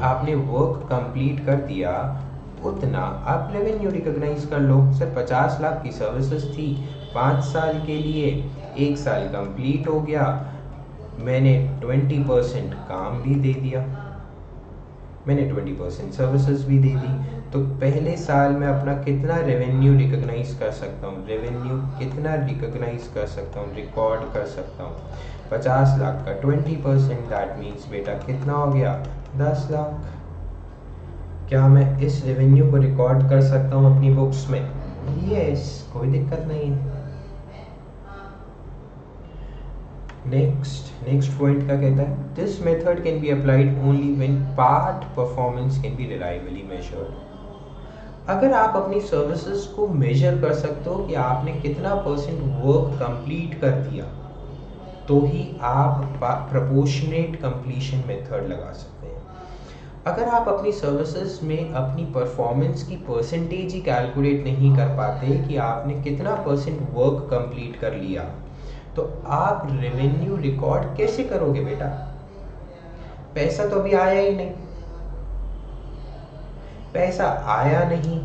आपने वर्क कंप्लीट कर दिया, उतना आप रेवेन्यू रिकॉग्नाइज कर लो। सर 50 लाख की सर्विसेज थी, 5 साल के लिए, 1 साल कंप्लीट हो गया, मैंने 20% काम भी दे दिया, मैंने 20% सर्विसेज भी दे दी, तो पहले साल में अपना कितना रेवेन्यू रिकॉग्नाइज कर सकता हूँ, रेवेन्यू कितना रिकॉग्नाइज कर सकता हूँ, रिकॉर्ड कर सकता हूँ? 50 लाख का 20%, दैट मीन्स बेटा कितना हो गया, 10 लाख। क्या मैं इस रेवेन्यू को रिकॉर्ड कर सकता हूँ अपनी बुक्स में? यस, कोई दिक्कत नहीं है। नेक्स्ट पॉइंट क्या कहता है, this method can be applied only when part performance can be reliably measured. अगर आप अपनी सर्विसेज को मेजर कर सकते हो कि आपने कितना परसेंट वर्क कंप्लीट कर दिया, तो ही आप प्रोपोर्शनेट कंप्लीशन मेथड लगा सकते हैं। अगर आप अपनी सर्विसेज में अपनी परफॉर्मेंस की परसेंटेज ही कैलकुलेट नहीं कर पाते कि आपने कितना परसेंट वर्क कंप्लीट कर लिया, तो आप रेवेन्यू रिकॉर्ड कैसे करोगे बेटा? पैसा तो अभी आया ही नहीं, पैसा आया नहीं,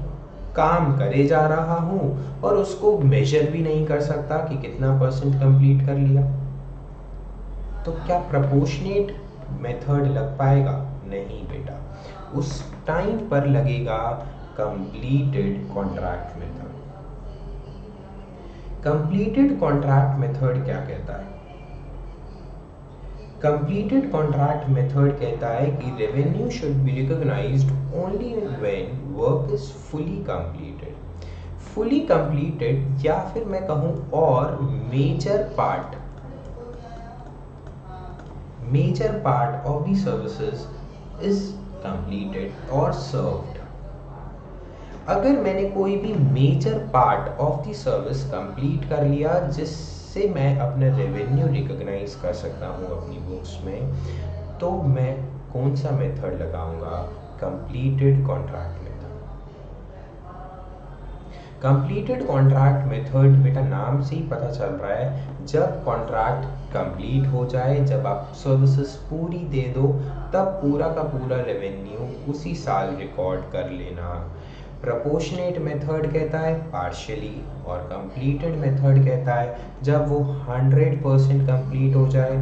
काम करे जा रहा हूं और उसको मेजर भी नहीं कर सकता कि कितना परसेंट कंप्लीट कर लिया, तो क्या प्रोपोर्शनेट मेथड लग पाएगा? नहीं बेटा, उस टाइम पर लगेगा completed contract method. Completed contract method क्या कहता है? कंप्लीटेड कॉन्ट्रैक्ट मेथड कहता है कि revenue should be recognised only when work is fully completed. Fully completed, या फिर मैं कहूं और major part of the services is completed और सर्व्ड। अगर मैंने कोई भी major part of the service complete कर लिया, जिससे मैं अपना रेवेन्यू रिकॉग्नाइज कर सकता हूँ अपनी बुक्स में, तो मैं कौन सा मेथड लगाऊंगा? Completed contract method. Completed contract method बेटा नाम से ही पता चल रहा है, जब कॉन्ट्रैक्ट कंप्लीट हो जाए, जब आप सर्विसेज पूरी दे दो, तब पूरा का पूरा रेवेन्यू उसी साल रिकॉर्ड कर लेना। प्रोपोर्शनेट मेथड कहता है पार्शियली, और कंप्लीटेड मेथड कहता है जब वो 100% कंप्लीट हो जाए,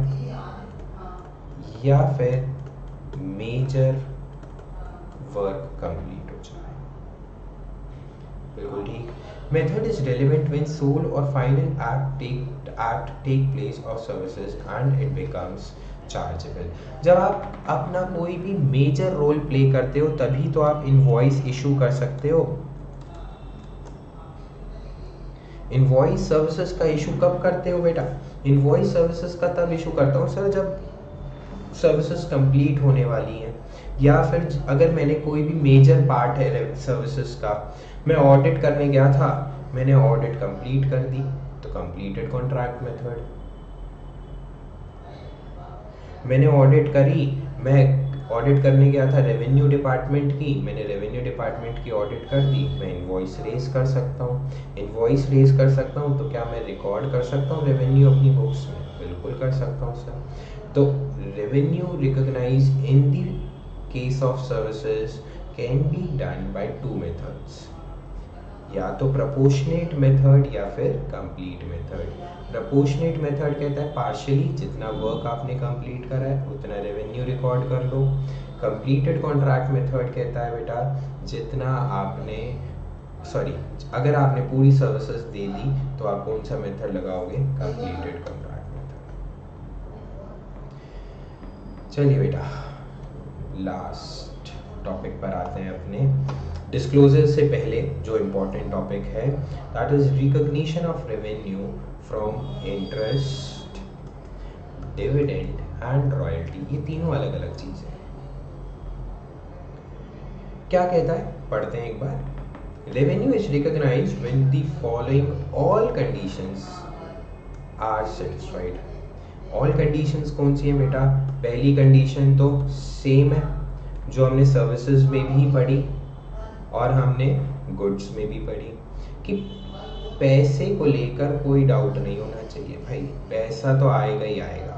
या फिर मेजर वर्क कंप्लीट हो जाए। बिल्कुल ठीक. Method is relevant when sole or final act take place of services and it becomes chargeable. जब आप अपना कोई भी मेजर रोल प्ले करते हो तभी तो आप इनवॉइस इशू कर सकते हो. इनवॉइस सर्विसेज का इशू कब करते हो बेटा? इनवॉइस सर्विसेज का तब इशू करता हूँ सर जब सर्विसेज कंप्लीट होने वाली हैं, या फिर अगर मैंने कोई भी मेजर पार्ट है सर्विसेज का, मैं ऑडिट करने गया था, मैंने ऑडिट कंप्लीट कर दी तो कंप्लीटेड कॉन्ट्रैक्ट मेथड. मैंने ऑडिट करी, मैं ऑडिट करने गया था रेवेन्यू डिपार्टमेंट की, मैंने रेवेन्यू डिपार्टमेंट की ऑडिट कर दी, मैं इनवॉइस रेज कर सकता हूँ. इनवॉइस रेज कर सकता हूँ तो क्या मैं रिकॉर्ड कर सकता हूँ रेवेन्यू अपनी बुक्स में? बिल्कुल कर सकता हूँ सर. तो revenue recognise in the case of services can be done by two methods, या तो प्रोपोर्शनेट मेथड या फिर कंप्लीट मेथड. प्रोपोर्शनेट मेथड कहता है पार्शियली जितना वर्क आपने कंप्लीट करा है उतना रेवेन्यू रिकॉर्ड कर लो. कंप्लीटेड कॉन्ट्रैक्ट मेथड कहता है बेटा जितना आपने अगर आपने पूरी सर्विसेज दे दी तो आप कौन सा मेथड लगाओगे? Completed contract method. चलिए बेटा लास्ट टॉपिक पर आते हैं अपने. डिस्क्लोजर से पहले जो इम्पोर्टेंट टॉपिक है that is recognition of revenue from interest, dividend and royalty. ये तीनों अलग अलग चीजें हैं. क्या कहता है पढ़ते हैं एक बार. Revenue is recognised when the following all conditions are satisfied. All conditions कौन सी है बेटा? पहली कंडीशन तो सेम है जो हमने सर्विसेज में भी पढ़ी और हमने गुड्स में भी पढ़ी कि पैसे को लेकर कोई डाउट नहीं होना चाहिए. भाई पैसा तो आएगा ही आएगा,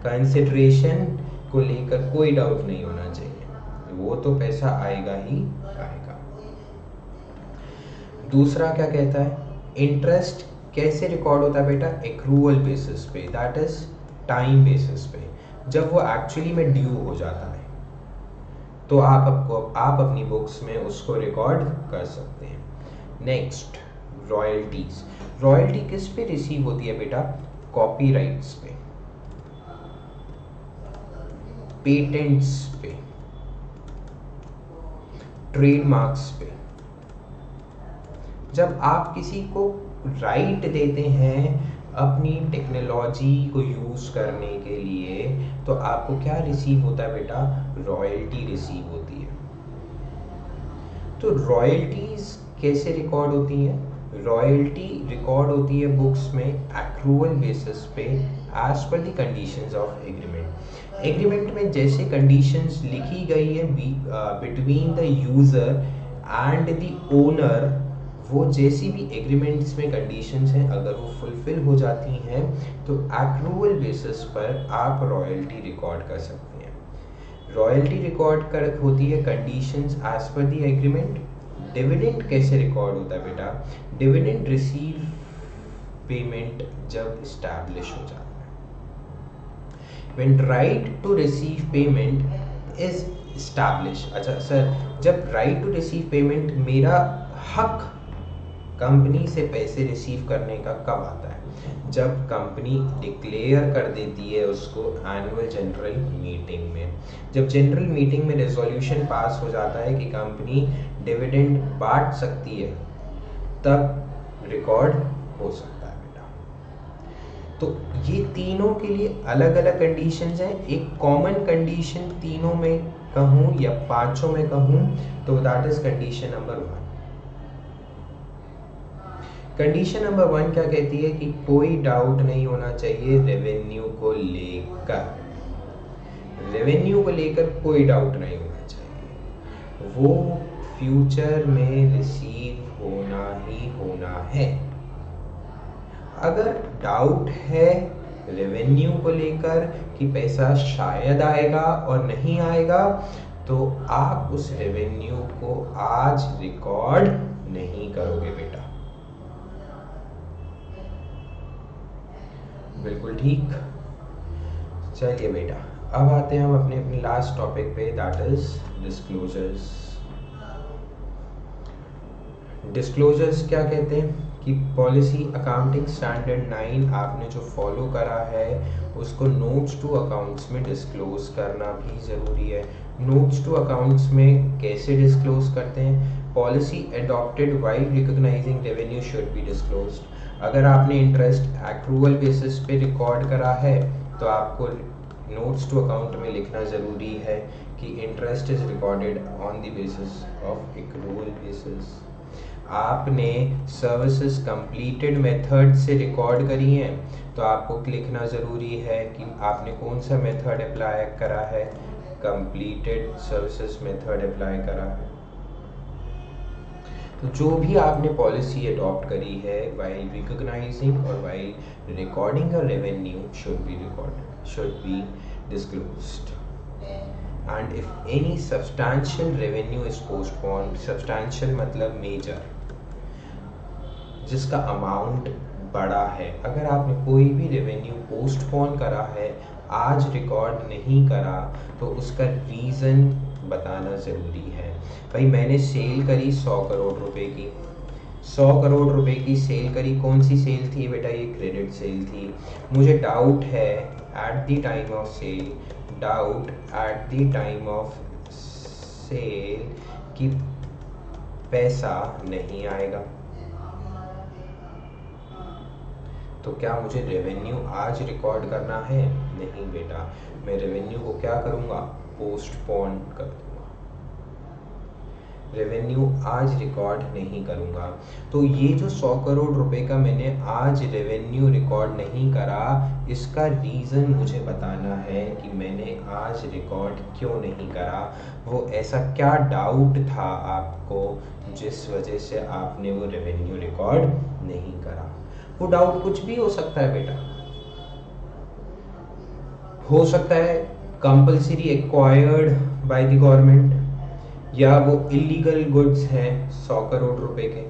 कंसिडरेशन को लेकर कोई डाउट नहीं होना चाहिए, वो तो पैसा आएगा ही आएगा. दूसरा क्या कहता है? इंटरेस्ट कैसे रिकॉर्ड होता है बेटा? एक्रूअल बेसिस पे, दैट इज टाइम बेसिस पे. जब वो एक्चुअली में ड्यू हो जाता है तो आप अपनी बुक्स में उसको रिकॉर्ड कर सकते हैं. Next royalties. रॉयल्टी किस पे रिसीव होती है बेटा? कॉपीराइट्स पे, पेटेंट्स पे, ट्रेडमार्क्स पे. जब आप किसी को राइट देते हैं अपनी टेक्नोलॉजी को यूज करने के लिए तो आपको क्या रिसीव होता है बेटा? रॉयल्टी रिसीव होती है. तो रॉयल्टीज कैसे रिकॉर्ड होती हैं? रॉयल्टी रिकॉर्ड होती है बुक्स में एक्रूअल बेसिस पे as per the conditions of agreement. Agreement में जैसे कंडीशंस लिखी गई है between the user and the owner, वो जैसी भी एग्रीमेंट्स में कंडीशंस हैं अगर वो फुलफिल हो जाती हैं तो एक्रूअल बेसिस पर आप रॉयल्टी रिकॉर्ड कर सकते हैं. रॉयल्टी रिकॉर्ड कर होती है conditions as per the agreement. Dividend कैसे रिकॉर्ड होता है बेटा? डिविडेंड रिसीव पेमेंट जब एस्टैब्लिश हो जाता है. When right to receive payment is establish. अच्छा सर, जब राइट टू रिसीव पेमेंट, मेरा हक कंपनी से पैसे रिसीव करने का कब आता है? जब कंपनी डिक्लेयर कर देती है उसको एनुअल जनरल मीटिंग में. जब जनरल मीटिंग में रेजोल्यूशन पास हो जाता है कि कंपनी डिविडेंड बांट सकती है तब रिकॉर्ड हो सकता है बेटा. तो ये तीनों के लिए अलग अलग कंडीशंस हैं. एक कॉमन कंडीशन तीनों में कहूँ या पांचों में कहूँ तो that is condition number 1. Condition number 1 क्या कहती है कि कोई डाउट नहीं होना चाहिए रेवेन्यू को लेकर. रेवेन्यू को लेकर कोई डाउट नहीं होना चाहिए, वो फ्यूचर में रिसीव होना ही होना है. अगर डाउट है रेवेन्यू को लेकर कि पैसा शायद आएगा और नहीं आएगा तो आप उस रेवेन्यू को आज रिकॉर्ड नहीं करोगे बेटा. बिल्कुल ठीक. चलिए बेटा अब आते हैं हम अपने लास्ट टॉपिक पे दैट इज डिस्क्लोजर्स. डिस्क्लोजर्स क्या कहते हैं कि पॉलिसी अकाउंटिंग स्टैंडर्ड 9 आपने जो फॉलो करा है उसको नोट्स टू अकाउंट्स में डिस्क्लोज करना भी ज़रूरी है। नोट्स टू अकाउंट्स में कैसे डिस्क्लोज करते हैं? Policy adopted while recognising revenue should B disclosed. अगर आपने इंटरेस्ट एक्रूअल बेसिस पे रिकॉर्ड करा है तो आपको नोट्स टू अकाउंट में लिखना ज़रूरी है कि interest is recorded on the basis of accrual basis. आपने सर्विसेज कंप्लीटेड मेथड से रिकॉर्ड करी हैं तो आपको लिखना ज़रूरी है कि आपने कौन सा मेथड अप्लाई करा है, कंप्लीटेड सर्विसेज मेथड अप्लाई करा है। तो जो भी आपने पॉलिसी अडॉप्ट करी है वाइल रिकॉग्नाइजिंग और while recording a revenue should B disclosed. And if any substantial revenue is postponed, substantial मतलब मेजर, जिसका अमाउंट बड़ा है, अगर आपने कोई भी रेवेन्यू पोस्टपोन करा है, आज रिकॉर्ड नहीं करा, तो उसका रीज़न बताना ज़रूरी है। भाई मैंने सेल करी 100 करोड़ रुपए की, 100 करोड़ रुपए की सेल करी, कौन सी सेल थी बेटा? ये क्रेडिट सेल थी। मुझे डाउट है at the time of sale, कि पैसा नहीं आएगा, तो क्या मुझे रेवेन्यू आज रिकॉर्ड करना है? नहीं बेटा, मैं रेवेन्यू को क्या करूँगा? पोस्टपोन कर दूँगा, रेवेन्यू आज रिकॉर्ड नहीं करूँगा। तो ये जो 100 करोड़ रुपए का मैंने आज रेवेन्यू रिकॉर्ड नहीं करा, इसका रीज़न मुझे बताना है कि मैंने आज रिकॉर्ड क्यों नहीं करा। वो ऐसा क्या डाउट था आपको जिस वजह से आपने वो रेवेन्यू रिकॉर्ड नहीं करा? वो डाउट कुछ भी हो सकता है बेटा। हो सकता है compulsory acquired by the government, या वो इलीगल गुड्स हैं 100 करोड़ रुपए के,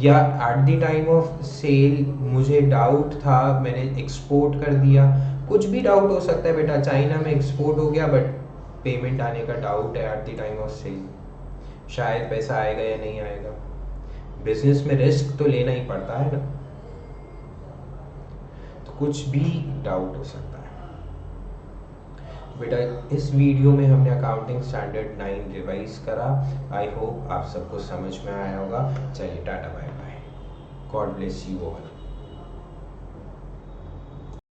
या at the time of sale मुझे डाउट था मैंने एक्सपोर्ट कर दिया। कुछ भी डाउट हो सकता है बेटा। चाइना में एक्सपोर्ट हो गया बट पेमेंट आने का डाउट है at the time of sale, शायद पैसा आएगा या नहीं आएगा। बिजनेस में रिस्क तो लेना ही पड़ता है ना, तो कुछ भी डाउट हो सकता है बेटा। इस वीडियो में हमने अकाउंटिंग स्टैंडर्ड 9 रिवाइज करा। आई होप आप सबको समझ में आया होगा। चलिए tata bye bye, god bless you all.